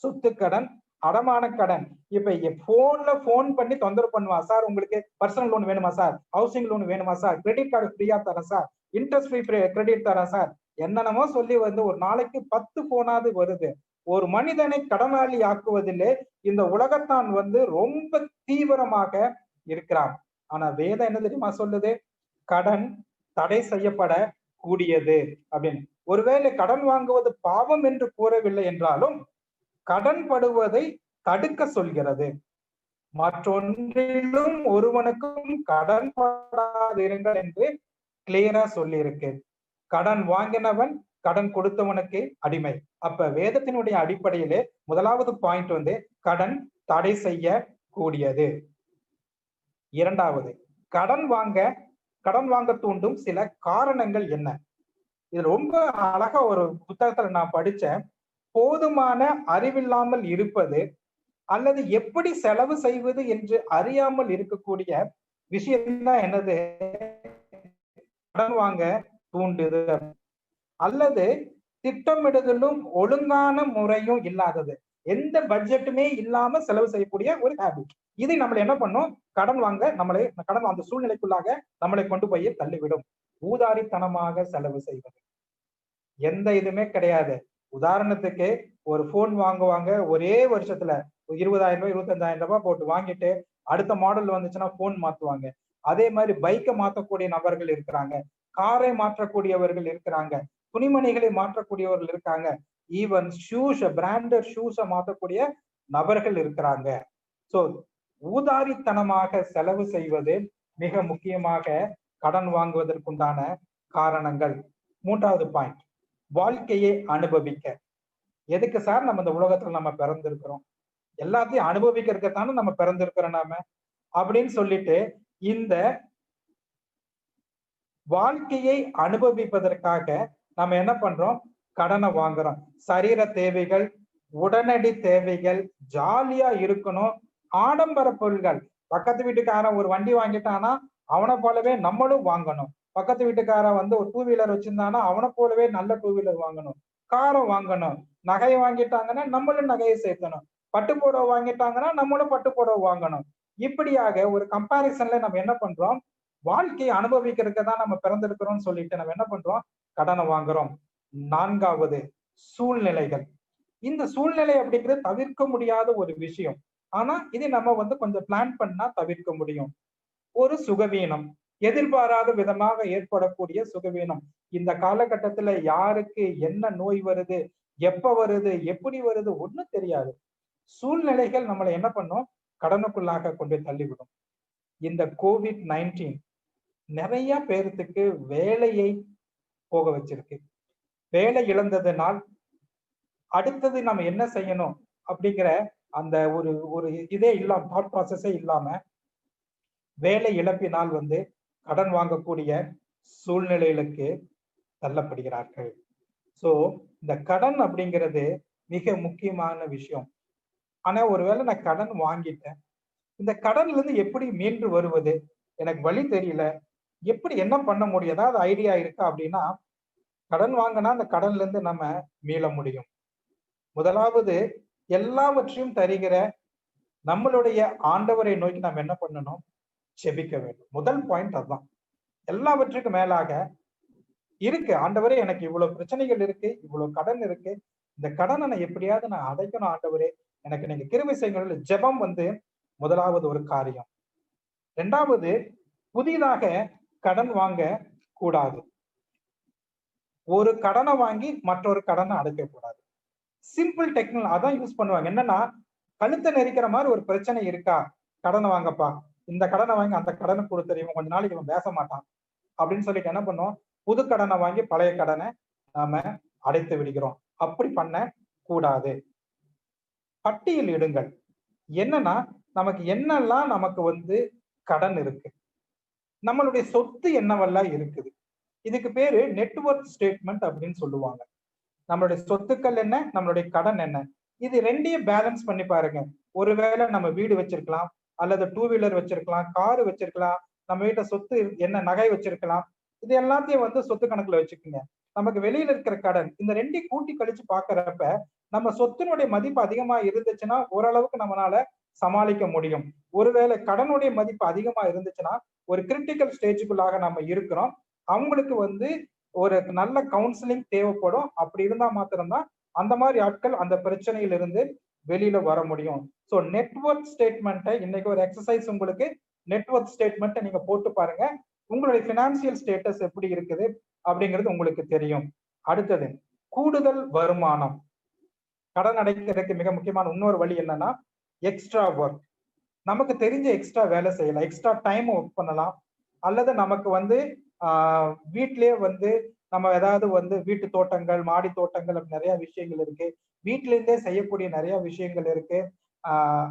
சொத்து கடன், அடமான கடன். இப்ப போன் பண்ணி தொந்தரவு பண்ணுவா, சார் உங்களுக்கு பர்சனல் லோன் வேணுமா சார், ஹவுசிங் லோன் வேணுமா சார், கிரெடிட் கார்டு ஃப்ரீயா தரேன் சார், இன்ட்ரெஸ்ட் ஃப்ரீ கிரெடிட் தரேன் சார், என்னென்னமோ சொல்லி வந்து ஒரு நாளைக்கு 10 போனாது வருது. ஒரு மனிதனை கடனாளி ஆக்குவதிலே இந்த உலகத்தான் வந்து ரொம்ப தீவிரமாக இருக்கிறான். ஆனா வேதம் என்ன தெரியுமா சொல்லுது? கடன் தடை செய்யப்பட கூடியது அப்படின்னு. ஒருவேளை கடன் வாங்குவது பாவம் என்று கூறவில்லை என்றாலும் கடன் படுவதை தடுக்க சொல்கிறது. மற்றொன்றிலும் ஒருவனுக்கும் கடன் படாதிருங்கள் என்று கிளியரா சொல்லி இருக்கு. கடன் வாங்கினவன் கடன் கொடுத்தவனுக்கு அடிமை. அப்ப வேதத்தினுடைய அடிப்படையிலே முதலாவது பாயிண்ட் வந்து கடன் தடை செய்ய கூடியது. இரண்டாவது, கடன் வாங்க தூண்டும் சில காரணங்கள் என்ன? இது ரொம்ப அழகா ஒரு புத்தகத்துல நான் படிச்சேன். போதுமான அறிவில்லாமல் இருப்பது அல்லது எப்படி செலவு செய்வது என்று அறியாமல் இருக்கக்கூடிய விஷயம்தான் என்னது? கடன் வாங்க தூண்டுது. அல்லது திட்டமிடுதலும் ஒழுங்கான முறையும் இல்லாதது, எந்த பட்ஜெட்டுமே இல்லாம செலவு செய்யக்கூடிய ஒரு ஹேபிட். இதை நம்மள என்ன பண்ணும்? கடன் அந்த சூழ்நிலைக்குள்ளாக நம்மளை கொண்டு போய் தள்ளிவிடும். ஊதாரித்தனமாக செலவு செய்வது, எந்த இதுமே கிடையாது. உதாரணத்துக்கு ஒரு போன் வாங்குவாங்க, ஒரே வருஷத்துல 20,000 ரூபாய் 25,000 ரூபாய் போட்டு வாங்கிட்டு அடுத்த மாடல் வந்துச்சுன்னா போன் மாத்துவாங்க. அதே மாதிரி பைக்கை மாற்றக்கூடிய நபர்கள் இருக்கிறாங்க, காரை மாற்றக்கூடியவர்கள் இருக்கிறாங்க, துணிமணிகளை மாற்றக்கூடியவர்கள் இருக்காங்க, ஈவன் ஷூஸ், பிராண்டட் ஷூஸை மாற்றக்கூடிய நபர்கள் இருக்கிறாங்க. சோ ஊதாரித்தனமாக செலவு செய்வது மிக முக்கியமாக கடன் வாங்குவதற்குண்டான காரணங்கள். மூன்றாவது பாயிண்ட், வாழ்க்கையை அனுபவிக்க. எதுக்கு சார் நம்ம இந்த உலகத்துல நம்ம பிறந்திருக்கிறோம்? எல்லாத்தையும் அனுபவிக்கிறதுக்கு நம்ம பிறந்திருக்கிறோம் நாம அப்படின்னு சொல்லிட்டு இந்த வாழ்க்கையை அனுபவிப்பதற்காக நம்ம என்ன பண்றோம்? கடனை வாங்குறோம். சரீர தேவைகள், உடனடி தேவைகள், ஜாலியா இருக்கணும், ஆடம்பர பொருட்கள். பக்கத்து வீட்டுக்காரன் ஒரு வண்டி வாங்கிட்டானா அவனை போலவே நம்மளும் வாங்கணும். பக்கத்து வீட்டுக்காரன் வந்து ஒரு 2 வீலர் வச்சிருந்தானா அவனை போலவே நல்ல 2 வீலர் வாங்கணும், காரம் வாங்கணும். நகையை வாங்கிட்டாங்கன்னா நம்மளும் நகையை சேர்த்தணும். பட்டு புடவை வாங்கிட்டாங்கன்னா நம்மளும் பட்டு புடவை வாங்கணும். இப்படியாக ஒரு கம்பாரிசன்ல நம்ம என்ன பண்றோம்? வாழ்க்கையை அனுபவிக்கிறதுக்கு தான் நம்ம பிறந்திருக்கிறோம்னு சொல்லிட்டு நம்ம என்ன பண்றோம்? கடனை வாங்குறோம். நான்காவது, சூழ்நிலைகள். இந்த சூழ்நிலை அப்படிங்கிறது தவிர்க்க முடியாத ஒரு விஷயம். ஆனா இதை நம்ம வந்து கொஞ்சம் பிளான் பண்ணா தவிர்க்க முடியும். ஒரு சுகவீனம், எதிர்பாராத விதமாக ஏற்படக்கூடிய சுகவீனம். இந்த காலகட்டத்துல யாருக்கு என்ன நோய் வருது, எப்ப வருது, எப்படி வருது ஒண்ணும் தெரியாது. சூழ்நிலைகள் நம்மளை என்ன பண்ணும்? கடனுக்குள்ளாக கொண்டு தள்ளிவிடும். இந்த COVID-19 நிறைய பேர்த்துக்கு வேலையை போக வச்சிருக்கு. வேலை இழந்ததுனால் அடுத்தது நம்ம என்ன செய்யணும் அப்படிங்கிற அந்த ஒரு இதே இல்லாம, தாட் ப்ராசஸே இல்லாம வேலை இழப்பினால் வந்து கடன் வாங்கக்கூடிய சூழ்நிலைகளுக்கு தள்ளப்படுகிறார்கள். சோ இந்த கடன் அப்படிங்கிறது மிக முக்கியமான விஷயம். ஆனா ஒருவேளை நான் கடன் வாங்கிட்டேன், இந்த கடன்ல இருந்து எப்படி மீண்டு வருவது? எனக்கு வழி தெரியல, எப்படி என்ன பண்ண முடியும்? ஏதாவது ஐடியா இருக்கா அப்படின்னா, கடன் வாங்கினா அந்த கடன்ல இருந்து நம்ம மீள முடியும். முதலாவது, எல்லாவற்றையும் தருகிற நம்மளுடைய ஆண்டவரை நோக்கி நம்ம என்ன பண்ணணும்? செபிக்க வேண்டும். முதல் பாயிண்ட் அதுதான். எல்லாவற்றுக்கும் மேலாக இருக்கு, ஆண்டவரே எனக்கு இவ்வளவு பிரச்சனைகள் இருக்கு, இவ்வளவு கடன் இருக்கு, இந்த கடனை நான் எப்படியாவது நான் அடைக்கணும் ஆண்டவரே, எனக்கு நீங்க கிருபை செய்யுங்கள். ஜெபம் வந்து முதலாவது ஒரு காரியம். இரண்டாவது, புதிதாக கடன் வாங்க கூடாது. ஒரு கடனை வாங்கி மற்றொரு கடனை அடைக்க கூடாது. சிம்பிள் டெக்னிக் அதான் யூஸ் பண்ணுவாங்க. என்னன்னா, கழுத்தை நெரிக்கிற மாதிரி ஒரு பிரச்சனை இருக்கா, கடனை வாங்கப்பா, இந்த கடனை வாங்கி அந்த கடனை கொடுத்துருவோம், கொஞ்ச நாளைக்கு இவன் பேச மாட்டான் அப்படின்னு சொல்லிட்டு என்ன பண்ணுவோம்? புது கடனை வாங்கி பழைய கடனை நாம அடைத்து விடுகிறோம். அப்படி பண்ண கூடாது. பட்டியல் இடுங்கள். என்னன்னா நமக்கு என்னெல்லாம் நமக்கு வந்து கடன் இருக்கு, நம்மளுடைய சொத்து என்னவெல்லாம் இருக்குது. இதுக்கு பேரு நெட்வொர்க் ஸ்டேட்மெண்ட் அப்படின்னு சொல்லுவாங்க. நம்மளுடைய சொத்துக்கள் என்ன, நம்மளுடைய கடன் என்ன, இது ரெண்டையும் பேலன்ஸ் பண்ணி பாருங்க. ஒருவேளை நம்ம வீடு வச்சிருக்கலாம், அல்லது டூ வீலர் வச்சிருக்கலாம், காரு வச்சிருக்கலாம், நம்ம வீட்டை சொத்து என்ன நகை வச்சிருக்கலாம். இது எல்லாத்தையும் வந்து சொத்து கணக்குல வச்சுக்கோங்க. நமக்கு வெளியில இருக்கிற கடன், இந்த ரெண்டையும் கூட்டி கழிச்சு பாக்குறப்ப நம்ம சொத்தினுடைய மதிப்பு அதிகமா இருந்துச்சுன்னா ஓரளவுக்கு நம்மளால சமாளிக்க முடியும். ஒருவேளை கடனுடைய மதிப்பு அதிகமா இருந்துச்சுன்னா ஒரு கிரிட்டிக்கல் ஸ்டேஜுக்குள்ளாக நம்ம இருக்கிறோம். அவங்களுக்கு வந்து ஒரு நல்ல கவுன்சிலிங் தேவைப்படும். அப்படி இருந்தா மாத்திரம்தான் அந்த மாதிரி ஆட்கள் அந்த பிரச்சனையிலிருந்து வெளியில வர முடியும். ஸோ நெட்வொர்க் ஸ்டேட்மெண்ட்டை இன்னைக்கு ஒரு எக்ஸசைஸ் உங்களுக்கு, நெட்வொர்க் ஸ்டேட்மெண்ட்டை நீங்க போட்டு பாருங்க. உங்களுடைய பினான்சியல் ஸ்டேட்டஸ் எப்படி இருக்குது அப்படிங்கிறது உங்களுக்கு தெரியும். அடுத்தது கூடுதல் வருமானம். கடன் அடைக்கிறதுக்கு மிக முக்கியமான இன்னொரு வழி என்னன்னா எக்ஸ்ட்ரா ஒர்க். நமக்கு தெரிஞ்ச எக்ஸ்ட்ரா வேலை செய்யலாம், எக்ஸ்ட்ரா டைம் ஒர்க் பண்ணலாம், அல்லது நமக்கு வந்து வீட்டிலேயே வந்து நம்ம ஏதாவது வந்து வீட்டு தோட்டங்கள், மாடி தோட்டங்கள் நிறைய விஷயங்கள் இருக்கு. வீட்டில இருந்தே செய்யக்கூடிய நிறைய விஷயங்கள் இருக்கு.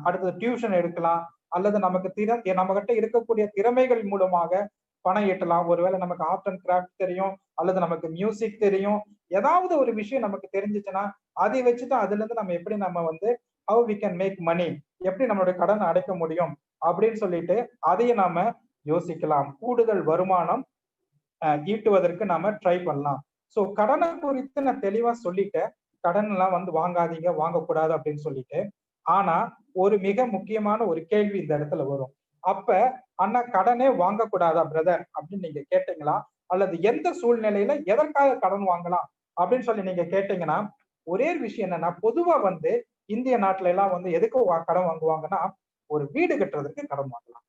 அடுத்தது டியூஷன் எடுக்கலாம், அல்லது நமக்கு நம்ம கிட்ட இருக்கக்கூடிய திறமைகள் மூலமாக பணம் ஈட்டலாம். ஒருவேளை நமக்கு ஆர்ட் அண்ட் கிராஃப்ட் தெரியும், அல்லது நமக்கு மியூசிக் தெரியும், ஏதாவது ஒரு விஷயம் நமக்கு தெரிஞ்சிச்சுன்னா அதை வச்சுதான் அதுல இருந்து நம்ம எப்படி நம்ம வந்து how we can make money, எப்படி நம்மளுடைய கடனை அடைக்க முடியும் அப்படின்னு சொல்லிட்டு அதையும் நாம யோசிக்கலாம். கூடுதல் வருமானம் ஈட்டுவதற்கு நாம ட்ரை பண்ணலாம். சோ கடனை குறித்து நான் தெளிவா சொல்லிட்டேன். கடன் எல்லாம் வந்து வாங்காதீங்க, வாங்கக்கூடாது அப்படின்னு சொல்லிட்டு. ஆனா ஒரு மிக முக்கியமான ஒரு கேள்வி இந்த இடத்துல வரும். அப்ப அண்ணா கடனே வாங்கக்கூடாதா பிரதர் அப்படின்னு நீங்க கேட்டீங்களா, அல்லது எந்த சூழ்நிலையில எதற்காக கடன் வாங்கலாம் அப்படின்னு சொல்லி நீங்க கேட்டீங்கன்னா, ஒரே விஷயம் என்னன்னா, பொதுவா வந்து இந்திய நாட்டுல எல்லாம் வந்து எதுக்கு கடன் வாங்குவாங்கன்னா, ஒரு வீடு கட்டுறதுக்கு கடன் வாங்கலாம்.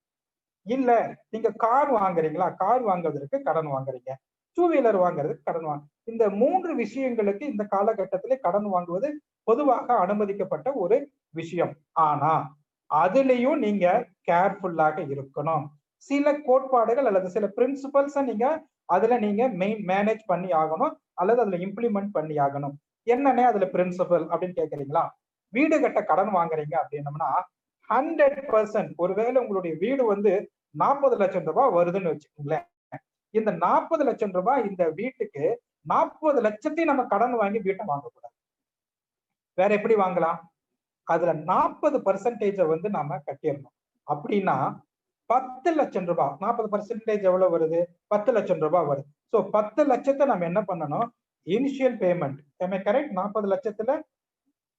இல்ல நீங்க கார் வாங்குறீங்களா, கார் வாங்குவதற்கு கடன் வாங்குறீங்க, டூ வீலர் வாங்குறதுக்கு கடன் வாங்க. இந்த 3 விஷயங்களுக்கு இந்த காலகட்டத்திலே கடன் வாங்குவது பொதுவாக அனுமதிக்கப்பட்ட ஒரு விஷயம். ஆனா அதுலயும் நீங்க கேர்ஃபுல்லாக இருக்கணும். சில கோட்பாடுகள் அல்லது சில பிரின்சிபல்ஸ நீங்க அதுல நீங்க மேனேஜ் பண்ணி ஆகணும், அல்லது அதுல இம்ப்ளிமெண்ட் பண்ணி ஆகணும். என்னன்னே அதுல பிரின்சிபல் அப்படின்னு கேக்குறீங்களா? வீடு கட்ட கடன் வாங்குறீங்க அப்படின்னம்னா 100%, ஒருவேளை உங்களுடைய வீடு வந்து 40 லட்சம் ரூபாய் வருதுன்னு வச்சுக்கோங்களேன். இந்த 40 லட்சம் ரூபாய் இந்த வீட்டுக்கு 40 லட்சத்தையும் நம்ம கடன் வாங்கி வீட்டை வாங்கக்கூடாது. வேற எப்படி வாங்கலாம்? அதுல 40% வந்து நாம கட்டிடணும். அப்படின்னா 10 லட்சம் ரூபாய், 40% எவ்வளவு வருது? 10 லட்சம் ரூபாய் வருது. சோ 10 லட்சத்தை நம்ம என்ன பண்ணணும்? Initial payment, correct? 40 லட்சத்துல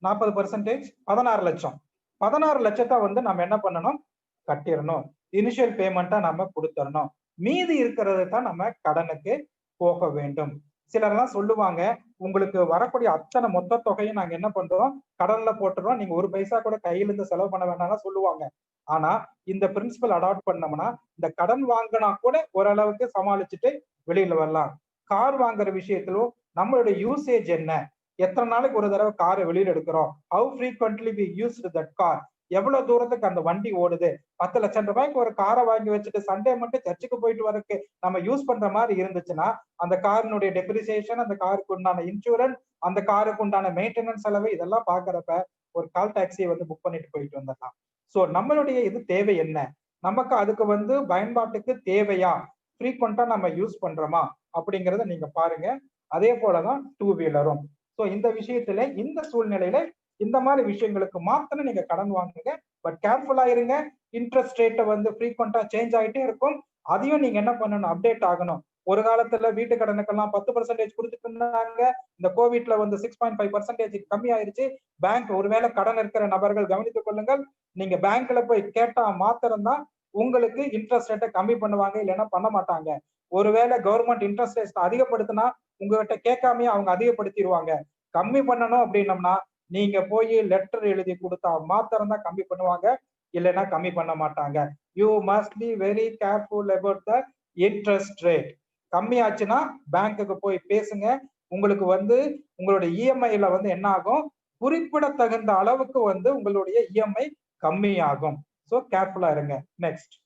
40% 16 லட்சம். 16 லட்சத்தை வந்து நம்ம என்ன பண்ணணும்? கட்டிடணும். இனிஷியல் பேமெண்ட்டா நம்ம கொடுத்துடணும். மீதி இருக்கிறது தான் நம்ம கடனுக்கு போக வேண்டும். சிலர்லாம் சொல்லுவாங்க, உங்களுக்கு வரக்கூடிய அத்தனை மொத்த தொகையும் நாங்க என்ன பண்றோம், கடன்ல போட்டுறோம், நீங்க ஒரு பைசா கூட கையில இருந்து செலவு பண்ண வேண்டாம்னு சொல்லுவாங்க. ஆனா இந்த பிரின்சிபல் அடாப்ட் பண்ணோம்னா இந்த கடன் வாங்கினா கூட ஓரளவுக்கு சமாளிச்சுட்டு வெளியில வரலாம். கார் வாங்குற விஷயத்திலும் நம்மளுடைய யூசேஜ் என்ன, எத்தனை நாளைக்கு ஒரு தடவை காரை வெளியில எடுக்கிறோம், how frequently we used that car, எவ்வளவு தூரத்துக்கு அந்த வண்டி ஓடுது. 10 லட்சம் ரூபாய்க்கு ஒரு காரை வாங்கி வச்சுட்டு சண்டே மட்டும் சர்ச்சுக்கு போயிட்டு வரக்கு நம்ம யூஸ் பண்ற மாதிரி இருந்துச்சுன்னா அந்த காரினுடைய டெப்ரிசியேஷன், அந்த காருக்கு உண்டான இன்சூரன்ஸ், அந்த காருக்கு உண்டான மெயின்டெனன்ஸ் செலவு இதெல்லாம் பாக்குறப்ப ஒரு கால் டாக்ஸியை வந்து புக் பண்ணிட்டு போயிட்டு வந்துடலாம். சோ நம்மளுடைய இது தேவை என்ன, நமக்கு அதுக்கு வந்து பயன்பாட்டுக்கு தேவையா, ஃப்ரீக்வெண்டா நம்ம யூஸ் பண்றோமா அப்படிங்கறத நீங்க பாருங்க. அதே போலதான் டூ வீலரும். சோ இந்த விஷயத்துல இந்த சூழ்நிலையில இந்த மாதிரி விஷயங்களுக்கு மாத்திரம் நீங்க கடன் வாங்குங்க. பட் கேர்ஃபுல்லா இருங்க. இன்ட்ரெஸ்ட் ரேட்டை வந்து ஃப்ரீக்வெண்டா சேஞ்ச் ஆகிட்டே இருக்கும். அதையும் நீங்க என்ன பண்ணணும்? அப்டேட் ஆகணும். ஒரு காலத்துல வீட்டு கடனுக்கெல்லாம் 10% கொடுத்துட்டு இருந்தாங்க. இந்த கோவிட்ல வந்து 6.5% கம்மி ஆயிருச்சு. பேங்க், ஒருவேளை கடன் இருக்கிற நபர்கள் கவனித்துக் கொள்ளுங்கள். நீங்க பேங்க்ல போய் கேட்டா மாத்திரம் தான் உங்களுக்கு இன்ட்ரெஸ்ட் ரேட்டை கம்மி பண்ணுவாங்க, இல்லைன்னா பண்ண மாட்டாங்க. ஒருவேளை கவர்மெண்ட் இன்ட்ரெஸ்ட் ரேட் அதிகப்படுத்தினா உங்ககிட்ட கேட்காமயே அவங்க அதிகப்படுத்திடுவாங்க. கம்மி பண்ணணும் அப்படின்னம்னா நீங்க போய் லெட்டர் எழுதி கொடுத்தா மாத்திரம் தான் கம்மி பண்ணுவாங்க, இல்லைன்னா கம்மி பண்ண மாட்டாங்க. You must be very careful about the interest rate. கம்மி ஆச்சுன்னா பேங்க்குக்கு போய் பேசுங்க. உங்களுக்கு வந்து உங்களுடைய இஎம்ஐல வந்து என்ன ஆகும், குறிப்பிடத்தகுந்த அளவுக்கு வந்து உங்களுடைய இஎம்ஐ கம்மி ஆகும். ஸோ கேர்ஃபுல்லா இருங்க. Next,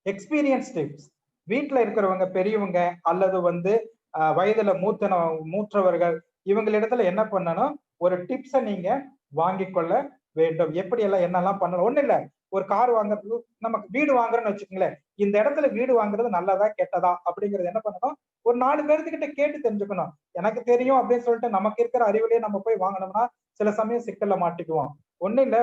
experience tips. வீட்டுல இருக்கிறவங்க, பெரியவங்க, அல்லது வந்து வயதுல மூத்தவர்கள், இவங்களிடத்துல என்ன பண்ணணும், ஒரு டிப்ஸை நீங்க வாங்கிக் கொள்ள வேண்டும். எப்படி எல்லாம் என்னெல்லாம் பண்ணலாம்? ஒண்ணு இல்ல, ஒரு கார் வாங்குறதுக்கு, நமக்கு வீடு வாங்குறோம்னு வச்சுக்கோங்களேன். இந்த இடத்துல வீடு வாங்குறது நல்லதா கெட்டதா அப்படிங்கறது என்ன பண்ணணும், ஒரு 4 பேர்த்துக்கிட்ட கேட்டு தெரிஞ்சுக்கணும். எனக்கு தெரியும் அப்படின்னு சொல்லிட்டு நமக்கு இருக்கிற அறிவிலேயே நம்ம போய் வாங்கினோம்னா சில சமயம் சிக்கல்ல மாட்டிக்குவோம். ஒண்ணு இல்ல,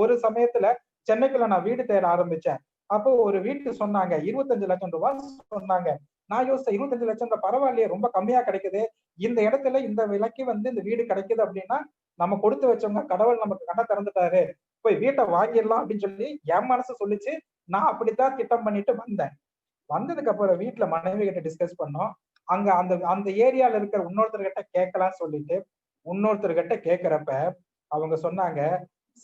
ஒரு சமயத்துல சென்னைக்குள்ள நான் வீடு தேட ஆரம்பிச்சேன். அப்போ ஒரு வீட்டு சொன்னாங்க 25 லட்சம் ரூபாய் சொன்னாங்க. நான் யோசிச்சேன், 25 லட்சம் பரவாயில்லையே, ரொம்ப கம்மியா கிடைக்குது. இந்த இடத்துல இந்த விலைக்கு வந்து இந்த வீடு கிடைக்குது அப்படின்னா நம்ம கொடுத்து வச்சோம்னா கடவுள் நமக்கு கண்ணை திறந்துட்டாரு, போய் வீட்டை வாங்கிடலாம் அப்படின்னு சொல்லி என் மனசு சொல்லிச்சு. நான் அப்படித்தான் திட்டம் பண்ணிட்டு வந்தேன். வந்ததுக்கு அப்புறம் வீட்டுல மனைவி கிட்ட டிஸ்கஸ் பண்ணோம். அங்க அந்த அந்த ஏரியால இருக்கிற இன்னொருத்தர்கிட்ட கேட்கலாம்னு சொல்லிட்டு இன்னொருத்தர்கிட்ட கேட்கிறப்ப அவங்க சொன்னாங்க,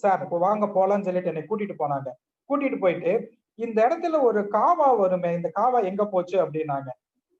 சார் இப்போ வாங்க போலாம்னு சொல்லிட்டு என்னை கூட்டிட்டு போனாங்க. கூட்டிட்டு போயிட்டு இந்த இடத்துல ஒரு காவா வருமே, இந்த காவா எங்க போச்சு அப்படின்னாங்க.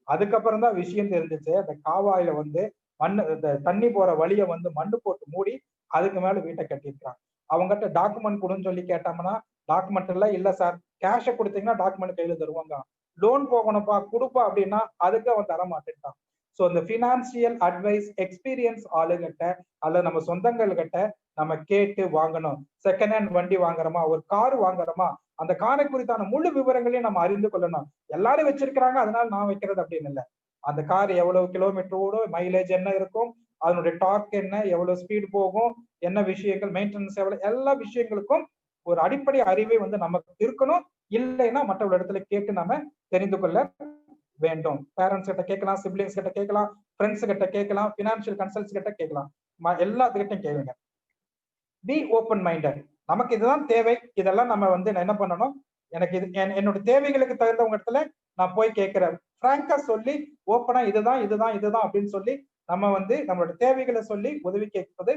அதுக்கப்புறம் தான் விஷயம் தெரிஞ்சிச்சு. அந்த காவாயில வந்து மண்ணு, இந்த தண்ணி போற வழிய வந்து மண்ணு போட்டு மூடி அதுக்கு மேல வீட்டை கட்டியிருக்காங்க. அவங்ககிட்ட டாக்குமெண்ட் கொடுன்னு சொல்லி கேட்டோம்னா, டாக்குமெண்ட் எல்லாம் இல்ல சார், கேஷ கொடுத்தீங்கன்னா டாக்குமெண்ட் கையில தருவாங்க. லோன் போகணும்ப்பா குடுப்பா அப்படின்னா அதுக்கு அவன் தர மாட்டேன்ட்டான். ஸோ இந்த பினான்சியல் அட்வைஸ் எக்ஸ்பீரியன்ஸ் ஆளுகிட்ட அல்லது நம்ம சொந்தங்கள் கிட்ட நம்ம கேட்டு வாங்கணும். செகண்ட் ஹேண்ட் வண்டி வாங்குறோமா, ஒரு கார் வாங்குறோமா, அந்த காரை குறித்தான முழு விவரங்களையும் நம்ம அறிந்து கொள்ளணும். எல்லாரும் வச்சிருக்கிறாங்க அதனால நான் வைக்கிறது அப்படின்னு இல்லை. அந்த கார் எவ்வளவு கிலோமீட்டர் ஓடும், மைலேஜ் என்ன இருக்கும், அதனுடைய டார்க் என்ன, எவ்வளவு ஸ்பீடு போகும், என்ன விஷயங்கள், மெயின்டெனன்ஸ் எவ்வளவு, எல்லா விஷயங்களுக்கும் ஒரு அடிப்படை அறிவை வந்து நமக்கு இருக்கணும். இல்லைன்னா மற்றவர்கள் இடத்துல கேட்டு நம்ம தெரிந்து கொள்ள வேண்டும். பேரண்ட்ஸ் கிட்ட கேட்கலாம், சிப்ளிங்ஸ் கிட்ட கேட்கலாம், ஃப்ரெண்ட்ஸ் கிட்ட கேட்கலாம், பினான்சியல் கன்சல்ட்ஸ் கிட்ட கேட்கலாம். எல்லாத்துக்கிட்டையும் கேளுங்க. Be open minded. நமக்கு இதுதான் தேவை, இதெல்லாம் நம்ம வந்து என்ன பண்ணணும், எனக்கு இது என்னோட தேவைகளுக்கு தகுந்தவங்க இடத்துல நான் போய் கேட்கிறேன். பிராங்கா சொல்லி ஓப்பனா இதுதான் இதுதான் இதுதான் அப்படின்னு சொல்லி நம்ம வந்து நம்மளோட தேவைகளை சொல்லி உதவி கேட்பது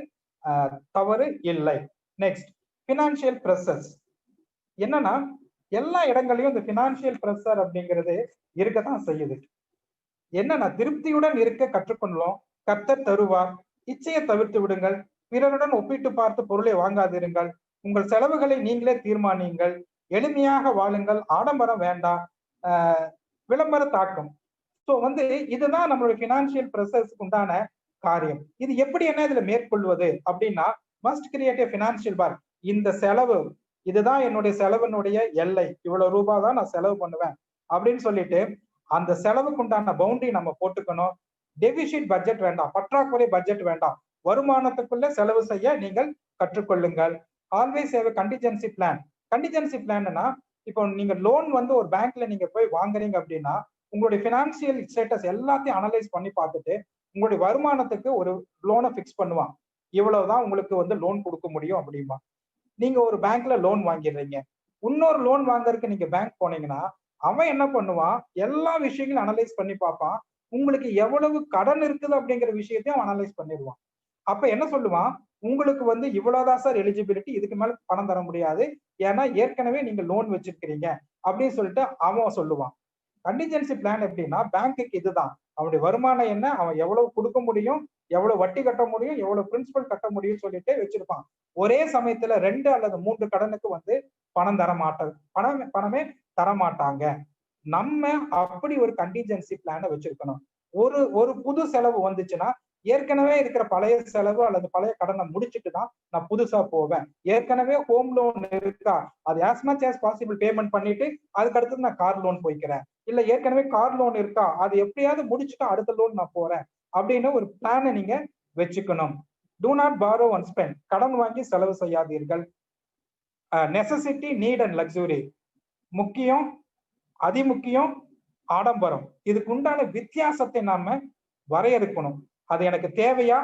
தவறு இல்லை. Next, financial pressures. என்னன்னா எல்லா இடங்களையும் இந்த பினான்சியல் ப்ரெஷர் அப்படிங்கிறது இருக்கத்தான் செய்யுது. என்னன்னா திருப்தியுடன் இருக்க கற்றுக்கொள்ளலாம். கர்த்தர் தருவார். இச்சையை தவிர்த்து விடுங்கள். பிறருடன் ஒப்பிட்டு பார்த்து பொருளை வாங்காதிருங்கள். உங்கள் செலவுகளை நீங்களே தீர்மானியுங்கள். எளிமையாக வாழுங்கள். ஆடம்பரம் வேண்டாம். விளம்பர தாக்கம். ஸோ வந்து இதுதான் நம்மளுடைய பினான்சியல் ப்ரெஷர்ஸ்க்கு உண்டான காரியம். இது எப்படி என்ன இதுல மேற்கொள்வது அப்படின்னா, மஸ்ட் கிரியேட் ஏ பினான்சியல் பார். இந்த செலவு, இதுதான் என்னுடைய செலவினுடைய எல்லை, இவ்வளவு ரூபாய் தான் நான் செலவு பண்ணுவேன் அப்படின்னு சொல்லிட்டு அந்த செலவுக்கு உண்டான பவுண்டரி நம்ம போட்டுக்கணும். டெபிசிட் பட்ஜெட் வேண்டாம், பற்றாக்குறை பட்ஜெட் வேண்டாம். வருமானத்துக்குள்ள செலவு செய்ய நீங்கள் கற்றுக்கொள்ளுங்கள். Always have a contingency plan. Contingency பிளான்னா, இப்போ நீங்க லோன் வந்து ஒரு பேங்க்ல நீங்க போய் வாங்குறீங்க அப்படின்னா உங்களுடைய பினான்சியல் ஸ்டேட்டஸ் எல்லாத்தையும் அனலைஸ் பண்ணி பார்த்துட்டு உங்களுடைய வருமானத்துக்கு ஒரு லோனை பிக்ஸ் பண்ணுவான். இவ்வளவுதான் உங்களுக்கு வந்து லோன் கொடுக்க முடியும் அப்படிமா. நீங்க ஒரு பேங்க்ல லோன் வாங்கிடுறீங்க, இன்னொரு லோன் வாங்குறதுக்கு நீங்க பேங்க் போனீங்கன்னா அவன் என்ன பண்ணுவான், எல்லா விஷயங்களும் அனலைஸ் பண்ணி பார்ப்பான். உங்களுக்கு எவ்வளவு கடன் இருக்குது அப்படிங்கிற விஷயத்தையும் அவன் அனலைஸ் பண்ணிடுவான். அப்ப என்ன சொல்லுவான், உங்களுக்கு வந்து இவ்வளவுதான் சார் எலிஜிபிலிட்டி, இதுக்கு மேல பணம் தர முடியாது, ஏன்னா ஏற்கனவே நீங்க லோன் வச்சிருக்கிறீங்க அப்படின்னு சொல்லிட்டு அவன் சொல்லுவான். கண்டிஜென்சி பிளான் எப்படின்னா, பேங்க்குக்கு இதுதான் அவனுடைய வருமானம் என்ன, அவன் எவ்வளவு கொடுக்க முடியும், எவ்வளவு வட்டி கட்ட முடியும், எவ்வளவு பிரின்சிபல் கட்ட முடியும் சொல்லிட்டு வச்சிருப்பான். ஒரே சமயத்துல 2 அல்லது 3 கடனுக்கு வந்து பணம் தர மாட்டாங்க, பணமே தர மாட்டாங்க. நம்ம அப்படி ஒரு கண்டிஜென்சி பிளான வச்சிருக்கணும். ஒரு புது செலவு வந்துச்சுன்னா ஏற்கனவே இருக்கிற பழைய செலவு அல்லது பழைய கடனை முடிச்சுட்டு தான் நான் புதுசா போவேன். ஏற்கனவே ஹோம் லோன் இருக்கா, அது as much as possible payment பண்ணிட்டு அதுக்கு அடுத்து நான் கார் லோன் போய்க்கிறேன். இல்ல ஏற்கனவே கார் லோன் இருக்கா, அது எப்படியாவது முடிச்சுட்டு அடுத்த லோன் நான் போறேன் அப்படின்னு ஒரு பிளானை நீங்க வச்சுக்கணும். do not borrow and spend. கடன் வாங்கி செலவு செய்யாதீர்கள். Necessity, need and luxury. முக்கியம், அதிமுக்கியம், ஆடம்பரம். இதுக்கு உண்டான வித்தியாசத்தை நாம வரையறுக்கணும். அது எனக்கு தேவையா,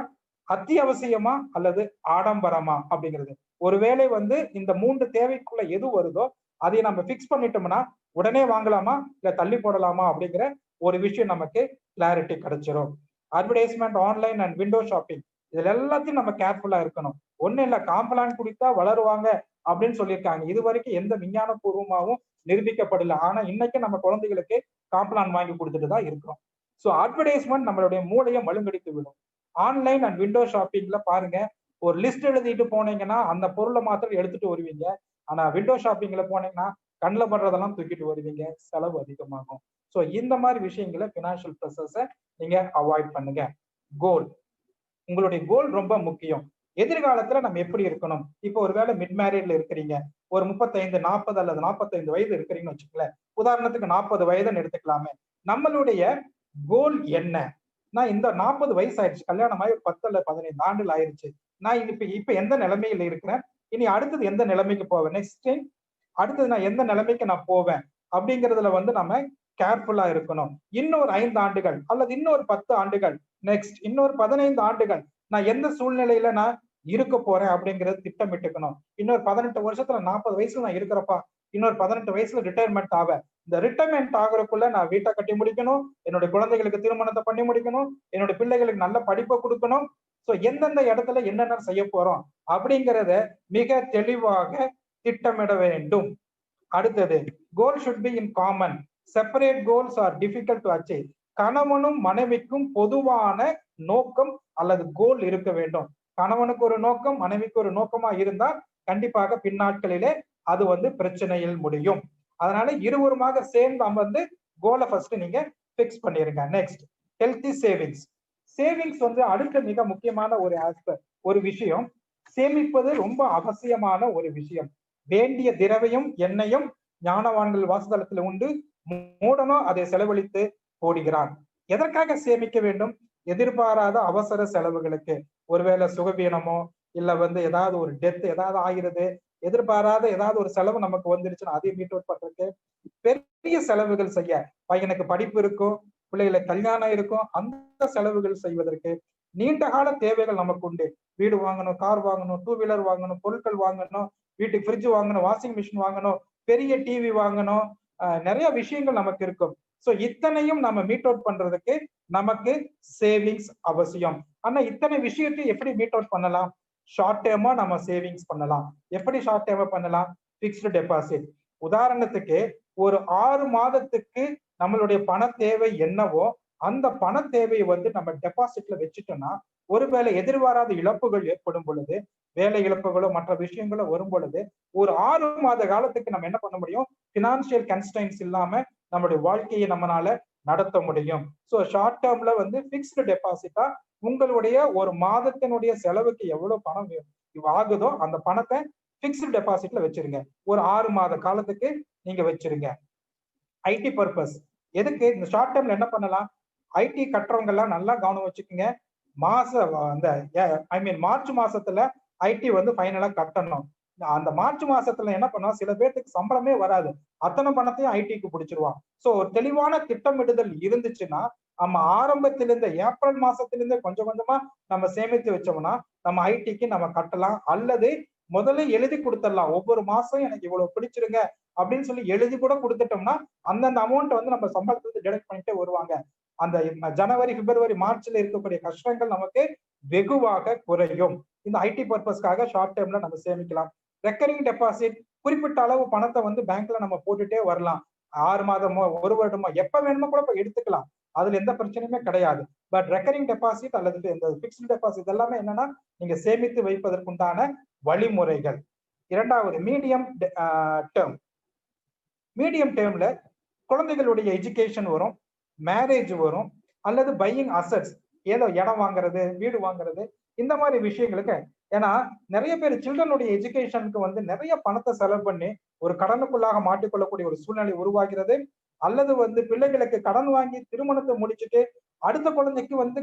அத்தியாவசியமா அல்லது ஆடம்பரமா அப்படிங்கிறது. ஒருவேளை வந்து இந்த 3 தேவைக்குள்ள எது வருதோ அதை நம்ம பிக்ஸ் பண்ணிட்டோம்னா உடனே வாங்கலாமா இல்ல தள்ளி போடலாமா அப்படிங்கிற ஒரு விஷயம் நமக்கு கிளாரிட்டி கிடைச்சிரும். Advertisement, online and window shopping, இதுல எல்லாத்தையும் நம்ம கேர்ஃபுல்லா இருக்கணும். ஒண்ணு இல்ல, காம்பலான் குடித்தா வளருவாங்க அப்படின்னு சொல்லியிருக்காங்க. இது வரைக்கும் எந்த விஞ்ஞான பூர்வமாவும் நிரூபிக்கப்படல. ஆனா இன்னைக்கு நம்ம குழந்தைகளுக்கு காம்பலான் வாங்கி கொடுத்துட்டு தான் இருக்கிறோம். ஸோ அட்வர்டைஸ்மெண்ட் நம்மளுடைய மூளையை மழுங்கடித்து விடும். ஆன்லைன் அண்ட் விண்டோ ஷாப்பிங்ல பாருங்க, ஒரு லிஸ்ட் எழுதிட்டு போனீங்கன்னா அந்த பொருளை மாத்திரம் எடுத்துட்டு வருவீங்க. ஆனா விண்டோ ஷாப்பிங்ல போனீங்கன்னா கண்ணில் படுறதெல்லாம் தூக்கிட்டு வருவீங்க, செலவு அதிகமாகும். ஸோ இந்த மாதிரி விஷயங்களை பினான்சியல் ப்ரெஷர்ஸை நீங்க அவாய்ட் பண்ணுங்க. கோல், உங்களுடைய கோல் ரொம்ப முக்கியம். எதிர்காலத்துல நம்ம எப்படி இருக்கணும். இப்போ ஒருவேளை மிட் மேரிட்ல இருக்கிறீங்க, ஒரு 35, 40 அல்லது 45 வயது இருக்கிறீங்கன்னு வச்சுக்கோங்களேன். உதாரணத்துக்கு 40 வயதுன்னு எடுத்துக்கலாமே. நம்மளுடைய கோல் என்ன? நான் இந்த 40 வயசு ஆயிடுச்சு, கல்யாணம் ஆகி 10 அல்ல 15 ஆண்டுகள் ஆயிருச்சு. நான் இப்ப எந்த நிலைமையில இருக்கிறேன், இனி அடுத்தது எந்த நிலைமைக்கு போவேன், நெக்ஸ்ட் டைம் அடுத்தது நான் எந்த நிலைமைக்கு நான் போவேன் அப்படிங்கிறதுல வந்து நம்ம கேர்ஃபுல்லா இருக்கணும். இன்னொரு 5 ஆண்டுகள் அல்லது இன்னொரு 10 ஆண்டுகள், நெக்ஸ்ட் இன்னொரு 15 ஆண்டுகள் நான் எந்த சூழ்நிலையில நான் இருக்க போறேன் அப்படிங்கறது திட்டமிட்டுக்கணும். இன்னொரு 18 வருஷத்துல 40 வயசுல நான் இருக்கிறப்பா, இன்னொரு 18 வயசுல ரிட்டையர்மெண்ட் ஆவேன். இந்த ரிட்டையர்மெண்ட் ஆகுறதுக்குள்ள நான் வீட்டை கட்டி முடிக்கணும், என்னுடைய குழந்தைகளுக்கு திருமணத்தை பண்ணி முடிக்கணும், என்னுடைய பிள்ளைகளுக்கு நல்ல படிப்பை கொடுக்கணும். சோ எந்தெந்த இடத்துல என்னென்ன செய்ய போறோம் அப்படிங்கறத மிக தெளிவாக திட்டமிட வேண்டும். அடுத்தது, goal should be in common, separate goals are difficult to achieve. கணவனும் மனைவிக்கும் பொதுவான நோக்கம் அல்லது கோல் இருக்க வேண்டும். கணவனுக்கு ஒரு நோக்கம், மனைவிக்கு ஒரு நோக்கமா இருந்தால் கண்டிப்பாக பின்னாட்களிலே அது வந்து பிரச்சனையில் முடியும். அதனால இருவருமாக சேர்ந்து அமர்ந்து கோலை ஃபர்ஸ்ட் நீங்க பிக்ஸ் பண்ணிருங்க. Next, healthy savings. சேவிங்ஸ் வந்து அடுத்த மிக முக்கியமான ஒரு ஆஸ்பெக்ட், ஒரு விஷயம். சேமிப்பது ரொம்ப அவசியமான ஒரு விஷயம். வேண்டிய திரவையும் எண்ணெயும் ஞானவான்கள் வாசதளத்தில் உண்டு, மூடனோ அதை செலவழித்து போடுகிறான். எதற்காக சேமிக்க வேண்டும்? எதிர்பாராத அவசர செலவுகளுக்கு. ஒருவேளை சுகவீனமோ இல்ல வந்து ஏதாவது ஒரு டெத் ஏதாவது ஆகிறது, எதிர்பாராத ஏதாவது ஒரு செலவு நமக்கு வந்துருச்சுன்னா அதையும் மீட் அவுட் பண்றதுக்கு, பெரிய செலவுகள் செய்ய, பையனுக்கு படிப்பு இருக்கும், பிள்ளைகளுக்கு கல்யாணம் இருக்கும், அந்த செலவுகள் செய்வதற்கு, நீண்ட கால தேவைகள் நமக்கு உண்டு. வீடு வாங்கணும், கார் வாங்கணும், டூ வீலர் வாங்கணும், பொருட்கள் வாங்கணும், வீட்டுக்கு ஃப்ரிட்ஜ் வாங்கணும், வாஷிங் மிஷின் வாங்கணும், பெரிய டிவி வாங்கணும், நிறைய விஷயங்கள் நமக்கு இருக்கும். சோ இத்தனையும் நம்ம மீட் அவுட் பண்றதுக்கு நமக்கு சேவிங்ஸ் அவசியம். ஆனா இத்தனை விஷயத்தை எப்படி மீட் அவுட் பண்ணலாம்? ஷார்ட் டேர்மா நம்ம சேவிங்ஸ் பண்ணலாம். எப்படி ஷார்ட் டேர்மா பண்ணலாம்? Fixed deposit. உதாரணத்துக்கு ஒரு 6 மாதத்துக்கு நம்மளுடைய பண தேவை என்னவோ அந்த பண தேவையை வந்து நம்ம டெபாசிட்ல வச்சுட்டோம்னா, ஒருவேளை எதிர்பாராத இழப்புகள் ஏற்படும் பொழுது, வேலை இழப்புகளோ மற்ற விஷயங்களோ வரும் பொழுது, ஒரு 6 மாத காலத்துக்கு நம்ம என்ன பண்ண முடியும்? பினான்சியல் கன்ஸ்ட்ரைன்ஸ் இல்லாம நம்மளுடைய வாழ்க்கையை நம்மளால நடத்த முடியும். ஸோ ஷார்ட் டேர்ம்ல வந்து பிக்ஸ்டு டெபாசிட்டா உங்களுடைய ஒரு மாதத்தினுடைய செலவுக்கு எவ்வளவு பணம் ஆகுதோ அந்த பணத்தை பிக்ஸ்டு டெபாசிட்ல வச்சிருங்க. ஒரு 6 மாத காலத்துக்கு நீங்க வச்சிருங்க. IT purpose. எதுக்கு? இந்த ஷார்ட் டேர்ம்ல என்ன பண்ணலாம்? ஐடி கட்டுறவங்க எல்லாம் நல்லா கவனம் வச்சுக்கோங்க. மார்ச் மாசத்துல ஐடி வந்து ஃபைனலா கட்டணும். அந்த மார்ச் மாசத்துல என்ன பண்ணுவோம், சில பேருக்கு சம்பளமே வராது, அத்தனை பணத்தையும் ஐடிக்கு பிடிச்சிருவான். சோ ஒரு தெளிவான திட்டமிடுதல் இருந்துச்சுன்னா, நம்ம ஆரம்பத்திலிருந்து ஏப்ரல் மாசத்திலிருந்து கொஞ்சம் கொஞ்சமா நம்ம சேமித்து வச்சோம்னா நம்ம ஐடிக்கு நம்ம கட்டலாம். அல்லது முதல்ல எழுதி கொடுத்துடலாம், ஒவ்வொரு மாசம் எனக்கு இவ்வளவு பிடிச்சிருங்க அப்படின்னு சொல்லி எழுதி கூட கொடுத்துட்டோம்னா அந்தந்த அமௌண்ட் வந்து நம்ம சம்பளத்துல டிடக்ட் பண்ணிட்டே வருவாங்க. அந்த ஜனவரி, பிப்ரவரி, மார்ச்ல இருக்கக்கூடிய கஷ்டங்கள் நமக்கு வெகுவாக குறையும். இந்த ஐடி பர்பஸ்க்காக ஷார்ட் டேர்ம்ல நம்ம சேமிக்கலாம். ரெக்கரிங் டெபாசிட், குறிப்பிட்ட அளவு பணத்தை வந்து பேங்க்ல நம்ம போட்டுட்டே வரலாம். 6 மாதமோ 1 வருடமோ எப்ப வேணுமோ கூட எடுத்துக்கலாம். அதுல எந்த பிரச்சனையுமே கிடையாது. பட் ரெக்கரிங் டெபாசிட் அல்லது இந்த பிக்ஸ்டு டெபாசிட் எல்லாமே என்னன்னா நீங்க சேமித்து வைப்பதற்குண்டான வழிமுறைகள். இரண்டாவது, மீடியம் டேர்ம். மீடியம் டேர்ம்ல குழந்தைகளுடைய எஜுகேஷன் வரும், மேரேஜ் வரும், அல்லது பையிங் அசட்ஸ், ஏதோ இடம் வாங்குறது, வீடு வாங்குறது, இந்த மாதிரி விஷயங்களுக்கு. ஏன்னா நிறைய பேர் சில்ட்ரனுடைய எஜுகேஷனுக்கு வந்து நிறைய பணத்தை செலவு பண்ணி ஒரு கடனுக்குள்ளாக மாட்டிக்கொள்ளக்கூடிய ஒரு சூழ்நிலை உருவாகிறது. அல்லது வந்து பிள்ளைகளுக்கு கடன் வாங்கி திருமணத்தை முடிச்சுட்டு அடுத்த குழந்தைக்கு வந்து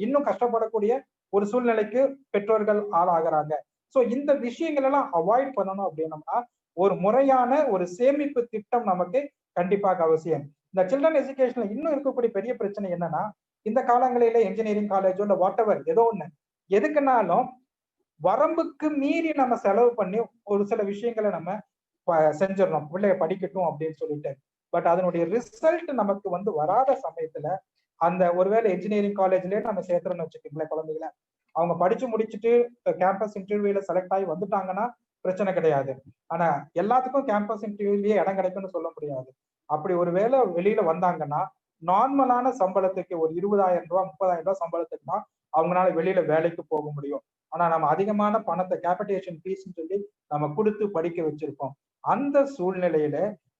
இன்னும் கஷ்டப்படக்கூடிய ஒரு சூழ்நிலைக்கு பெற்றோர்கள் ஆளாகிறாங்க. சோ இந்த விஷயங்கள் எல்லாம் அவாய்ட் பண்ணணும் அப்படின்னம்னா ஒரு முறையான ஒரு சேமிப்பு திட்டம் நமக்கு கண்டிப்பாக அவசியம். இந்த சில்ட்ரன் எஜுகேஷன்ல இன்னும் இருக்கக்கூடிய பெரிய பிரச்சனை என்னன்னா, இந்த காலங்களில இன்ஜினியரிங் காலேஜோ இல்ல வாட் எவர் ஏதோ ஒண்ணு எதுக்குன்னாலும் வரம்புக்கு மீறி நம்ம செலவு பண்ணி ஒரு சில விஷயங்களை நம்ம செஞ்சிடறோம், பிள்ளைய படிக்கட்டும் அப்படின்னு சொல்லிட்டு. பட் அதனுடைய ரிசல்ட் நமக்கு வந்து வராத சமயத்துல அந்த ஒருவேளை இன்ஜினியரிங் காலேஜ்லயே நம்ம சேர்த்துறோம்னு வச்சுக்கோங்களேன் குழந்தைகளை, அவங்க படிச்சு முடிச்சுட்டு கேம்பஸ் இன்டர்வியூல செலக்ட் ஆகி வந்துட்டாங்கன்னா பிரச்சனை கிடையாது. ஆனா எல்லாத்துக்கும் கேம்பஸ் இன்டர்வியூலயே இடம் கிடைக்கும்னு சொல்ல முடியாது. அப்படி ஒரு வேலை வெளியில வந்தாங்கன்னா நார்மலான சம்பளத்துக்கு ஒரு 20,000 ரூபாய் 30,000 ரூபாய் சம்பளத்துக்கு தான் அவங்களால வெளியில வேலைக்கு போக முடியும். ஆனா நம்ம அதிகமான பணத்தை கேபிடேஷன் ஃபீஸ் சொல்லி நம்ம கொடுத்து படிக்க வச்சிருக்கோம். அந்த சூழ்நிலையில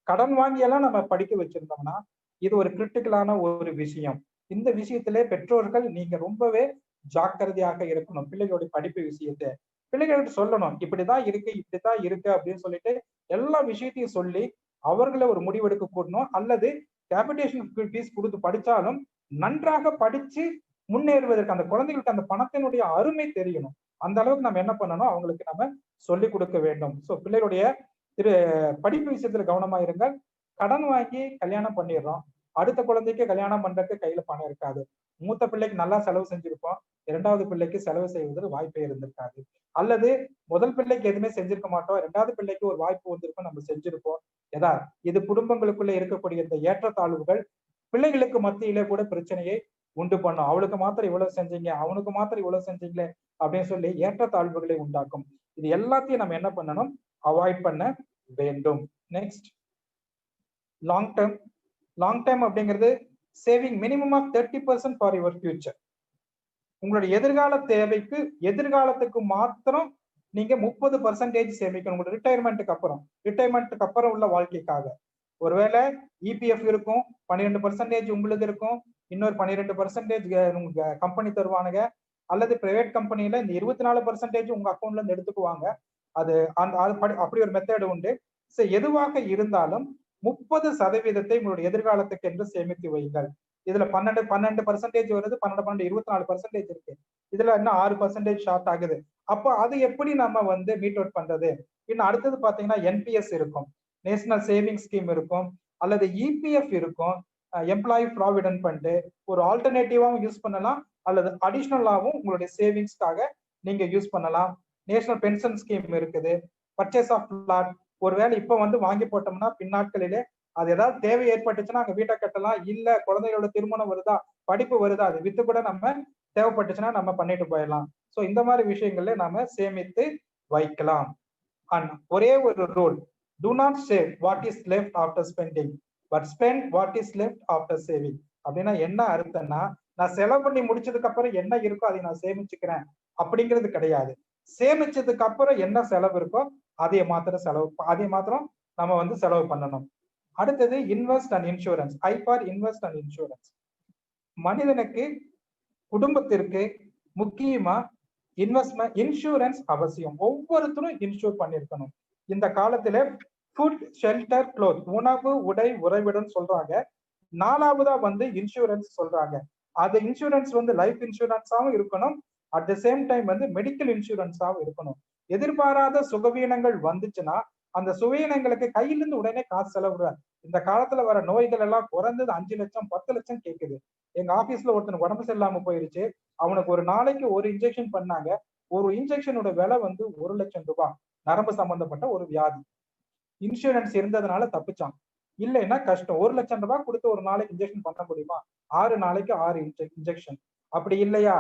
கடன் வாங்கியெல்லாம் நம்ம படிக்க வச்சிருந்தோம்னா இது ஒரு கிரிட்டிக்கலான ஒரு விஷயம். இந்த விஷயத்திலே பெற்றோர்கள் நீங்க ரொம்பவே ஜாக்கிரதையாக இருக்கணும். பிள்ளைகளுடைய படிப்பு விஷயத்தை பிள்ளைகளுக்கு சொல்லணும், இப்படிதான் இருக்கு அப்படின்னு சொல்லிட்டு எல்லா விஷயத்தையும் சொல்லி அவர்களை ஒரு முடிவெடுக்க கூடணும். அல்லது கேபிடேஷன் ஃபீஸ் கொடுத்து படிச்சாலும் நன்றாக படிச்சு முன்னேறுவதற்கு அந்த குழந்தைகளுக்கு அந்த பணத்தினுடைய அருமை தெரியணும். அந்த அளவுக்கு நம்ம என்ன பண்ணணும், அவங்களுக்கு நம்ம சொல்லிக் கொடுக்க வேண்டும். ஸோ பிள்ளைகளுடைய படிப்பு விஷயத்துல கவனமா இருங்கள். கடன் வாங்கி கல்யாணம் பண்ணிடுறோம், அடுத்த குழந்தைக்கு கல்யாணம் பண்றதுக்கு கையில பணம் இருக்காது. மூத்த பிள்ளைக்கு நல்லா செலவு செஞ்சிருப்போம், இரண்டாவது பிள்ளைக்கு செலவு செய்வதற்கு வாய்ப்பே இருந்திருக்காது. அல்லது முதல் பிள்ளைக்கு எதுவுமே செஞ்சிருக்க மாட்டோம், இரண்டாவது பிள்ளைக்கு ஒரு வாய்ப்பு வந்திருக்கும், நம்ம செஞ்சிருப்போம். இது குடும்பங்களுக்குள்ள இருக்கக்கூடிய இந்த ஏற்றத்தாழ்வுகள் பிள்ளைகளுக்கு மத்தியிலே கூட பிரச்சனையை உண்டு பண்ணும். அவளுக்கு மாத்திரம் இவ்வளவு செஞ்சீங்க, அவனுக்கு மாத்திரம் இவ்வளவு செஞ்சீங்களே அப்படின்னு சொல்லி ஏற்றத்தாழ்வுகளை உண்டாக்கும். இது எல்லாத்தையும் நம்ம என்ன பண்ணணும், அவாய்ட் பண்ண வேண்டும். Next, long term. Long term அப்படிங்கிறது saving minimum of 30% for your future. உங்களுடைய எதிர்கால தேவைக்கு எதிர்காலத்துக்கு மாத்திரம் நீங்க 30% சேமிக்கணும். உங்களோட ரிட்டையர்மெண்ட்டுக்கு அப்புறம் உள்ள வாழ்க்கைக்காக. ஒருவேளை இபிஎஃப் இருக்கும், 12% உங்களுக்கு இருக்கும், இன்னொரு 12% உங்க கம்பெனி தருவானுங்க. அல்லது பிரைவேட் கம்பெனில இந்த 24% உங்க அக்கௌண்ட்ல இருந்து எடுத்துக்குவாங்க. அது அப்படி ஒரு மெத்தட் உண்டு. எதுவாக இருந்தாலும் 30% உங்களுடைய எதிர்காலத்துக்கு என்று சேமித்து வையுங்கள். இதுல 12% வருது, 24% இருக்கு. இதுல இன்னும் 6% ஷார்ட் ஆகுது. அப்போ அது எப்படி நம்ம வந்து மீட் அவுட் பண்றது? இன்னும் அடுத்தது பாத்தீங்கன்னா என்பிஎஸ் இருக்கும், நேஷனல் சேவிங் ஸ்கீம் இருக்கும், அல்லது இபிஎஃப் இருக்கும், எம்ப்ளாயி ப்ராவிடன்ட் ஃபண்ட் ஒரு ஆல்டர்னேட்டிவாவும் யூஸ் பண்ணலாம், அல்லது அடிஷனலாவும் உங்களுடைய சேவிங்ஸ்க்காக நீங்க யூஸ் பண்ணலாம். நேஷனல் பென்ஷன் ஸ்கீம் இருக்குது, பர்ச்சேஸ் ஆஃப் பிளாட். ஒருவேளை இப்ப வந்து வாங்கி போட்டோம்னா பின்னாட்களிலே அது ஏதாவது தேவை ஏற்பட்டுச்சுன்னா அங்க வீட்டை கட்டலாம். இல்ல குழந்தைகளோட திருமணம் வருதா, படிப்பு வருதா, அது வித்து கூட நம்ம தேவைப்பட்டுச்சுன்னா நம்ம பண்ணிட்டு போயிடலாம். சோ இந்த மாதிரி விஷயங்கள்ல நாம சேமித்து வைக்கலாம். அண்ட் ஒரே ஒரு rule, do not save what is left after spending, but spend what is left after saving. அப்படின்னா என்ன அர்த்தம்னா, நான் செலவு பண்ணி முடிச்சதுக்கு அப்புறம் என்ன இருக்கோ அதை நான் சேமிச்சுக்கிறேன் அப்படிங்கிறது கிடையாது. சேமிச்சதுக்கு அப்புறம் என்ன செலவு இருக்கோ அதை மாத்திரம் நம்ம வந்து செலவு பண்ணணும். அடுத்தது invest and insurance. I for invest and insurance. மனிதனுக்கு, குடும்பத்திற்கு முக்கியமா இன்வெஸ்ட்மெண்ட், இன்சூரன்ஸ் அவசியம். ஒவ்வொருத்தரும் இன்சூர் பண்ணிருக்கணும். இந்த காலத்துல ஃபுட், ஷெல்டர், க்ளோத், உணவு, உடை, உறைவிடம் சொல்றாங்க. நாலாவதா வந்து இன்சூரன்ஸ் சொல்றாங்க. அது இன்சூரன்ஸ் வந்து லைஃப் இன்சூரன்ஸாவும் இருக்கணும், அட் த சேம் டைம் வந்து மெடிக்கல் இன்சூரன்ஸாவும் இருக்கணும். எதிர்பாராத சுகவீனங்கள் வந்துச்சுன்னா அந்த சுகவீனங்களுக்கு கையிலிருந்து உடனே காசு செலவிடுவார். இந்த காலத்துல வர நோய்கள் எல்லாம் குறைந்தது 5 லட்சம் 10 லட்சம் கேட்குது. எங்க ஆபீஸ்ல ஒருத்தனுக்கு உடம்பு சரியில்லாம போயிருச்சு, அவனுக்கு ஒரு நாளைக்கு ஒரு இன்ஜெக்ஷன் பண்ணாங்க. ஒரு இன்ஜெக்ஷனோட விலை வந்து 1 லட்சம் ரூபாய். நரம்பு சம்பந்தப்பட்ட ஒரு வியாதி. இன்சூரன்ஸ் இருந்ததுனால தப்பிச்சான், இல்லைன்னா கஷ்டம். 1 லட்சம் ரூபாய் கொடுத்து ஒரு நாளைக்கு இன்ஜெக்ஷன் பண்ண முடியுமா? 6 நாளைக்கு 6 இன்ஜெக்ஷன். அப்படி இல்லையா,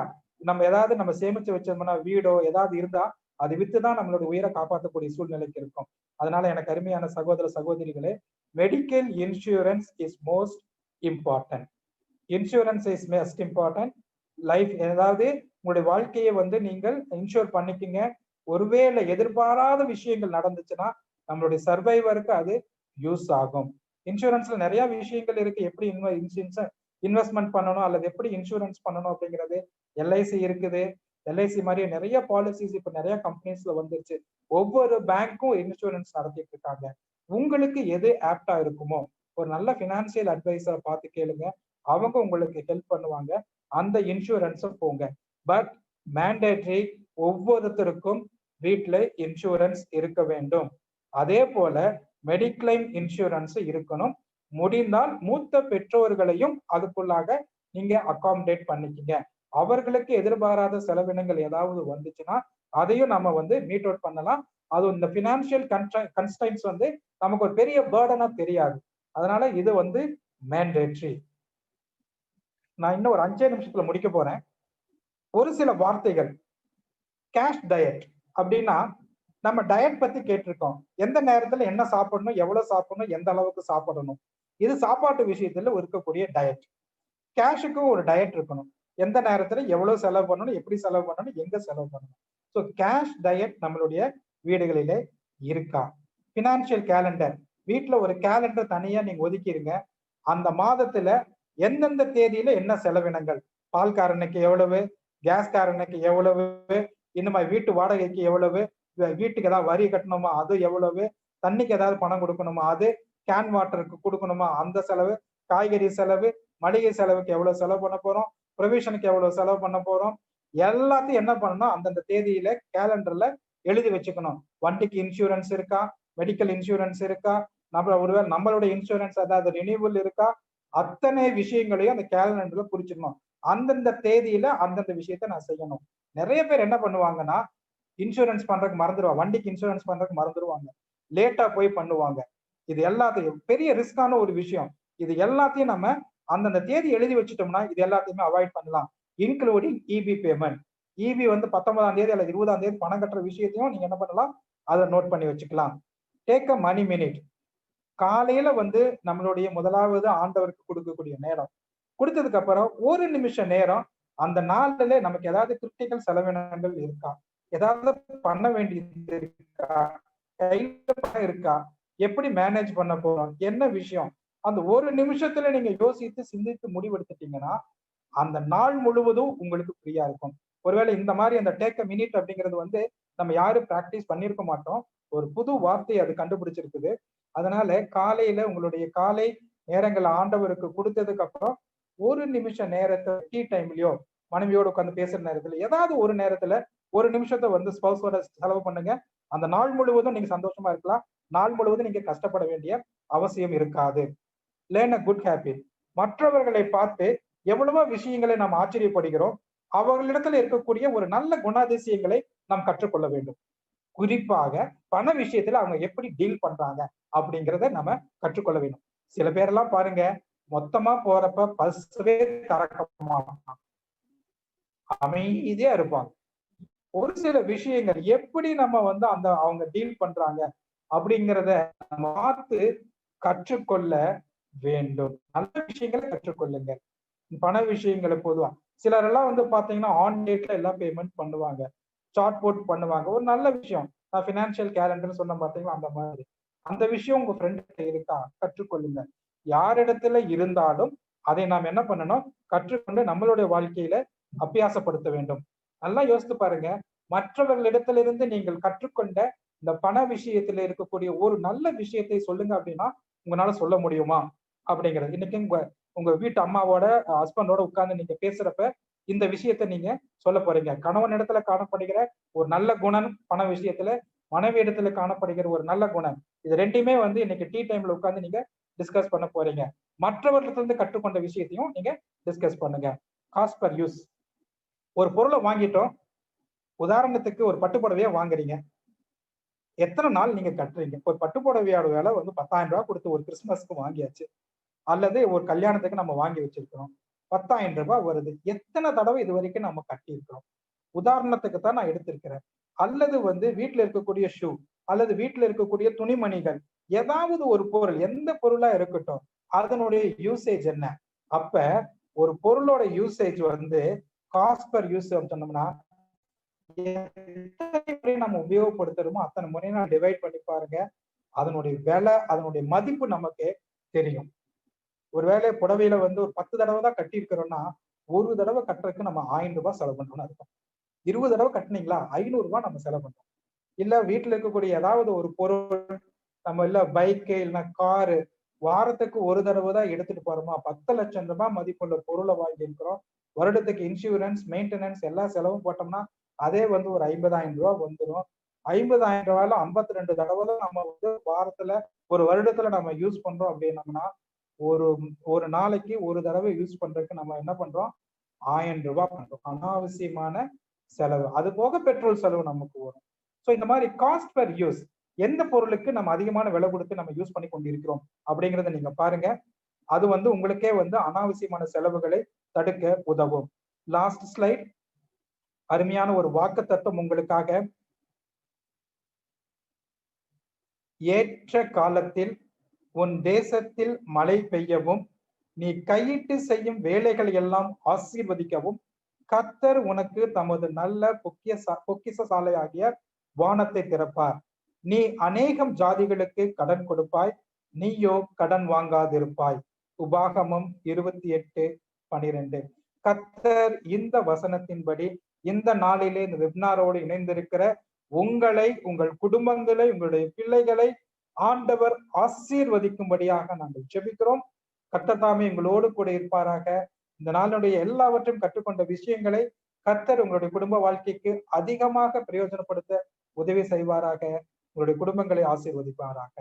நம்ம ஏதாவது நம்ம சேமிச்சு வச்சோம்னா வீடோ ஏதாவது இருந்தா அது வித்துதான் நம்மளோட உயிரை காப்பாற்றக்கூடிய சூழ்நிலைக்கு இருக்கும். அதனால எனக்கு அருமையான சகோதர சகோதரிகளே, medical insurance is most important. Insurance is most important. Life, ஏதாவது உங்களுடைய வாழ்க்கையை வந்து நீங்கள் இன்சூர் பண்ணிக்கங்க. ஒருவேளை எதிர்பாராத விஷயங்கள் நடந்துச்சுன்னா நம்மளுடைய சர்வைவருக்கு அது யூஸ் ஆகும். இன்சூரன்ஸ்ல நிறைய விஷயங்கள் இருக்கு, எப்படி இன்வெஸ்ட்மெண்ட் பண்ணணும் அல்லது எப்படி இன்சூரன்ஸ் பண்ணணும் அப்படிங்கிறது. எல்ஐசி இருக்குது, எல்ஐசி மாதிரி நிறைய பாலிசிஸ் இப்ப நிறைய கம்பெனிஸ்ல வந்துருச்சு. ஒவ்வொரு பேங்க்கும் இன்சூரன்ஸ் நடத்திட்டு இருக்காங்க. உங்களுக்கு எது ஆப்டா இருக்குமோ ஒரு நல்ல பினான்சியல் அட்வைசரை பார்த்து கேளுங்க, அவங்க உங்களுக்கு ஹெல்ப் பண்ணுவாங்க. அந்த இன்சூரன்ஸ் போங்க. பட் மேண்டேட்டரி, ஒவ்வொருத்தருக்கும் வீட்டுல இன்சூரன்ஸ் இருக்க வேண்டும். அதே போல மெடிக்ளைம் இன்சூரன்ஸ் இருக்கணும். முடிந்தால் மூத்த பெற்றோர்களையும் அதுக்குள்ளாக நீங்க அகாமடேட் பண்ணிக்கங்க. அவர்களுக்கு எதிர்பாராத செலவினங்கள் ஏதாவது வந்துச்சுன்னா அதையும் நம்ம வந்து மீட் அவுட் பண்ணலாம். அது இந்த பினான்சியல் கன்ஸ்ட்ரைன்ட்ஸ் வந்து நமக்கு ஒரு பெரிய பேர்டனா தெரியாது. அதனால இது வந்து மேண்டேட்டரி. நான் இன்னும் ஒரு 5 நிமிஷத்துல முடிக்க போறேன். ஒரு சில வார்த்தைகள். கேஷ் டயட் அப்படின்னா, நம்ம டயட் பத்தி கேட்டிருக்கோம். எந்த நேரத்துல என்ன சாப்பிடணும், எவ்வளவு சாப்பிடணும், எந்த அளவுக்கு சாப்பிடணும், இது சாப்பாட்டு விஷயத்துல இருக்கக்கூடிய டயட். கேஷுக்கும் ஒரு டயட் இருக்கணும். எந்த நேரத்துல எவ்வளவு செலவு பண்ணணும், எப்படி செலவு பண்ணணும், எங்க செலவு பண்ணணும். ஸோ கேஷ் டயட் நம்மளுடைய வீடுகளிலே இருக்கா? பினான்சியல் கேலண்டர், வீட்டுல ஒரு கேலண்டர் தனியா நீங்க ஒதுக்கிடுங்க. அந்த மாதத்துல எந்தெந்த தேதியில என்ன செலவினங்கள், பால்காரனுக்கு எவ்வளவு, கேஸ்காரனுக்கு எவ்வளவு, இந்த மாதிரி வீட்டு வாடகைக்கு எவ்வளவு, வீட்டுக்கு ஏதாவது வரி கட்டணுமா அது எவ்வளவு, தண்ணிக்கு ஏதாவது பணம் கொடுக்கணுமா அது, கேன் வாட்டருக்கு கொடுக்கணுமா அந்த செலவு, காய்கறி செலவு, மளிகை செலவுக்கு எவ்வளவு செலவு பண்ண போறோம், ப்ரொவிஷனுக்கு எவ்வளவு செலவு பண்ண போறோம், எல்லாத்தையும் என்ன பண்ணணும் அந்தந்த தேதியில கேலண்டர்ல எழுதி வச்சுக்கணும். வண்டிக்கு இன்சூரன்ஸ் இருக்கா, மெடிக்கல் இன்சூரன்ஸ் இருக்கா, ஒருவேளை நம்மளுடைய இன்சூரன்ஸ் அதாவது ரினியூவல் இருக்கா, அத்தனை விஷயங்களையும் அந்த கேலண்டர்ல குறிச்சிடணும். அந்தந்த தேதியில அந்தந்த விஷயத்த நான் செய்யணும். நிறைய பேர் என்ன பண்ணுவாங்கன்னா இன்சூரன்ஸ் பண்றதுக்கு மறந்துடுவாங்க, வண்டிக்கு இன்சூரன்ஸ் பண்றதுக்கு மறந்துடுவாங்க, லேட்டா போய் பண்ணுவாங்க. இது எல்லாத்தையும் பெரிய ரிஸ்கான ஒரு விஷயம். இது எல்லாத்தையும் நம்ம அந்தந்த தேதி எழுதி வச்சுட்டோம்னா இது எல்லாத்தையுமே அவாய்ட் பண்ணலாம். Including EB payment. இபி வந்து 19ஆம் தேதி அல்லது 20ஆம் தேதி பணம் கட்டுற விஷயத்தையும் நீங்க என்ன பண்ணலாம், அதை நோட் பண்ணி வச்சுக்கலாம். Take a money minute. காலையில வந்து நம்மளுடைய முதலாவது ஆண்டவருக்கு கொடுக்கக்கூடிய நேரம் கொடுத்ததுக்கு அப்புறம் ஒரு நிமிஷம் நேரம் அந்த நாள்ல நமக்கு ஏதாவது கிரிட்டிக்கல் செலவினங்கள் இருக்கா, ஏதாவது பண்ண வேண்டியது இருக்கா, கையில பணம் இருக்கா, எப்படி மேனேஜ் பண்ண போறோம், என்ன விஷயம், அந்த ஒரு நிமிஷத்துல நீங்க யோசித்து சிந்தித்து முடிவெடுத்துட்டீங்கன்னா அந்த நாள் முழுவதும் உங்களுக்கு ஃப்ரீயா இருக்கும். ஒருவேளை இந்த மாதிரி அந்த டேக் அ மினிட் அப்படிங்கிறது வந்து நம்ம யாரும் பிராக்டிஸ் பண்ணியிருக்க மாட்டோம். ஒரு புது வார்த்தை அது கண்டுபிடிச்சிருக்குது. அதனால காலையில உங்களுடைய காலை நேரங்கள் ஆண்டவருக்கு கொடுத்ததுக்கு அப்புறம் ஒரு நிமிஷம் நேரத்தை டீ டைம்லயோ மனைவியோட உட்காந்து பேசுற நேரத்துல ஏதாவது ஒரு நேரத்துல ஒரு நிமிஷத்தை வந்து ஸ்பௌஸோட செலவு பண்ணுங்க. அந்த நாள் முழுவதும் நீங்க சந்தோஷமா இருக்கலாம். நாள் முழுவதும் நீங்க கஷ்டப்பட வேண்டிய அவசியம் இருக்காது. Learn a good habit. மற்றவர்களை பார்த்து எவ்வளவோ விஷயங்களை நாம் ஆச்சரியப்படுகிறோம். அவர்களிடத்துல இருக்கக்கூடிய ஒரு நல்ல குணாதிசயங்களை நாம் கற்றுக்கொள்ள வேண்டும். குறிப்பாக பண விஷயத்துல அவங்க எப்படி டீல் பண்றாங்க அப்படிங்கிறத நம்ம கற்றுக்கொள்ள வேண்டும். சில பேரெல்லாம் பாருங்க, மொத்தமா போறப்ப பஸ்ஸவே திறக்க மாட்டாங்க, அமைதியா இருப்பாங்க. ஒரு சில விஷயங்கள் எப்படி நம்ம வந்து அந்த அவங்க டீல் பண்றாங்க அப்படிங்கிறத நம்ம பார்த்து கற்றுக்கொள்ள வேண்டும். நல்ல விஷயங்களை கற்றுக்கொள்ளுங்க. பண விஷயங்களை பொதுவா சிலரெல்லாம் வந்து பாத்தீங்கன்னா ஆன் டேட்ல எல்லாம் பேமெண்ட் பண்ணுவாங்க, சார்ட் போட் பண்ணுவாங்க. ஒரு நல்ல விஷயம். நான் பினான்சியல் கேலண்டர் சொன்ன பாத்தீங்களா, அந்த மாதிரி அந்த விஷயம் உங்க ஃப்ரெண்ட் இருக்கா, கற்றுக்கொள்ளுங்க. யாரிடத்துல இருந்தாலும் அதை நாம் என்ன பண்ணணும், கற்றுக்கொண்டு நம்மளுடைய வாழ்க்கையில அபியாசப்படுத்த வேண்டும். நல்லா யோசித்து பாருங்க, மற்றவர்களிடத்திலிருந்து நீங்கள் கற்றுக்கொண்ட இந்த பண விஷயத்துல இருக்கக்கூடிய ஒரு நல்ல விஷயத்தை சொல்லுங்க அப்படின்னா உங்களால சொல்ல முடியுமா அப்படிங்கிறது. இன்னைக்கு உங்க வீட்டு அம்மாவோட ஹஸ்பண்டோட உட்கார்ந்து நீங்க பேசுறப்ப இந்த விஷயத்த நீங்க சொல்ல போறீங்க. கணவன் இடத்துல காணப்படுகிற ஒரு நல்ல குணம் பண விஷயத்துல, மனைவி இடத்துல காணப்படுகிற ஒரு நல்ல குணம், இது ரெண்டுமே வந்து இன்னைக்கு டீ டைம்ல உட்கார்ந்து நீங்க டிஸ்கஸ் பண்ண போறீங்க. மற்றவர்களிடத்திலிருந்து கற்றுக்கொண்ட விஷயத்தையும் நீங்க டிஸ்கஸ் பண்ணுங்க. Cost per use. ஒரு பொருளை வாங்கிட்டோம், உதாரணத்துக்கு ஒரு பட்டுப்புடவையா வாங்குறீங்க, எத்தனை நாள் நீங்க கட்டுறீங்க? ஒரு பட்டுப்புடவையோட விலை வந்து 10,000 ரூபாய் கொடுத்து ஒரு கிறிஸ்துமஸ்க்கு வாங்கியாச்சு, அல்லது ஒரு கல்யாணத்துக்கு நம்ம வாங்கி வச்சிருக்கிறோம், 10,000 ரூபாய் வருது. எத்தனை தடவை இது வரைக்கும் நம்ம கட்டி இருக்கிறோம்? உதாரணத்துக்கு தான் நான் எடுத்திருக்கிறேன். அல்லது வந்து வீட்டுல இருக்கக்கூடிய ஷூ, அல்லது வீட்டுல இருக்கக்கூடிய துணிமணிகள், ஏதாவது ஒரு பொருள், எந்த பொருளா இருக்கட்டும், அதனுடைய யூசேஜ் என்ன? அப்ப ஒரு பொருளோட யூசேஜ் வந்து காஸ்ட் பர் யூஸ் சொன்னோம்னா நம்ம உபயோகப்படுத்துறோமோ அத்தனை முறையை நான் டிவைட் பண்ணி பாருங்க, அதனுடைய விலை, அதனுடைய மதிப்பு நமக்கு தெரியும். ஒருவேளை புடவையில வந்து ஒரு 10 தடவை தான் கட்டி இருக்கிறோம்னா ஒரு தடவை கட்டுறதுக்கு நம்ம 1000 ரூபாய் செலவு பண்றோம்னு அர்த்தம். 20 தடவை கட்டினீங்களா 500 ரூபாய் நம்ம செலவு பண்றோம். இல்ல வீட்டுல இருக்கக்கூடிய ஏதாவது ஒரு பொருள், நம்ம இல்ல பைக்கு இல்லைன்னா காரு, வாரத்துக்கு ஒரு தடவை தான் எடுத்துட்டு போறோமா, 10 லட்சம் ரூபாய் மதிப்புள்ள பொருளை வாங்கி இருக்கிறோம். வருடத்துக்கு இன்சூரன்ஸ், மெயின்டெனன்ஸ் எல்லா செலவும் போட்டோம்னா அதே வந்து ஒரு 50,000 ரூபாய் வந்துடும். 50,000 ரூபாயில 52 தடவை தான் நம்ம வந்து வாரத்துல ஒரு வருடத்துல நம்ம யூஸ் பண்றோம் அப்படின்னோம்னா ஒரு ஒரு நாளைக்கு ஒரு தடவை யூஸ் பண்றதுக்கு நம்ம என்ன பண்றோம், 1000 ரூபாய் பண்றோம். அனாவசியமான செலவு. அது போக பெட்ரோல் செலவு நமக்கு வரும். ஸோ இந்த மாதிரி காஸ்ட் பர் யூஸ், எந்த பொருளுக்கு நம்ம அதிகமான விலை கொடுத்து நம்ம யூஸ் பண்ணி கொண்டிருக்கிறோம் அப்படிங்கிறத நீங்க பாருங்க. அது வந்து உங்களுக்கே வந்து அனாவசியமான செலவுகளை தடுக்க உதவும். Last slide. அருமையான ஒரு வாக்கு தத்துவம் உங்களுக்காக. ஏற்ற காலத்தில் உன் தேசத்தில் மழை பெய்யவும், நீ கையிட்டு செய்யும் வேலைகள் எல்லாம் ஆசீர்வதிக்கவும் கர்த்தர் உனக்கு தமது நல்ல பொக்கிஷசாலையாகிய வானத்தை திறப்பார். நீ அநேகம் ஜாதிகளுக்கு கடன் கொடுப்பாய், நீயோ கடன் வாங்காதிருப்பாய். உபாகமம் 28:12. கர்த்தர் இந்த வசனத்தின்படி இந்த நாளிலே இந்த வெப்னாரோடு இணைந்திருக்கிற உங்களை, உங்கள் குடும்பங்களை, உங்களுடைய பிள்ளைகளை ஆண்டவர் ஆசீர்வதிக்கும்படியாக நாங்கள் ஜெபிக்கிறோம். கர்த்தர் தாமே உங்களோடு கூட இருப்பாராக. இந்த நாளுடைய எல்லாவற்றையும் கற்றுக்கொண்ட விஷயங்களை கர்த்தர் உங்களுடைய குடும்ப வாழ்க்கைக்கு அதிகமாக பிரயோஜனப்படுத்த உதவி செய்வாராக. உங்களுடைய குடும்பங்களை ஆசீர்வதிப்பாராக.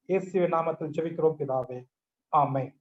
இயேசுவின் நாமத்தில் ஜெபிக்கிறோம் பிதாவே. ஆமென்.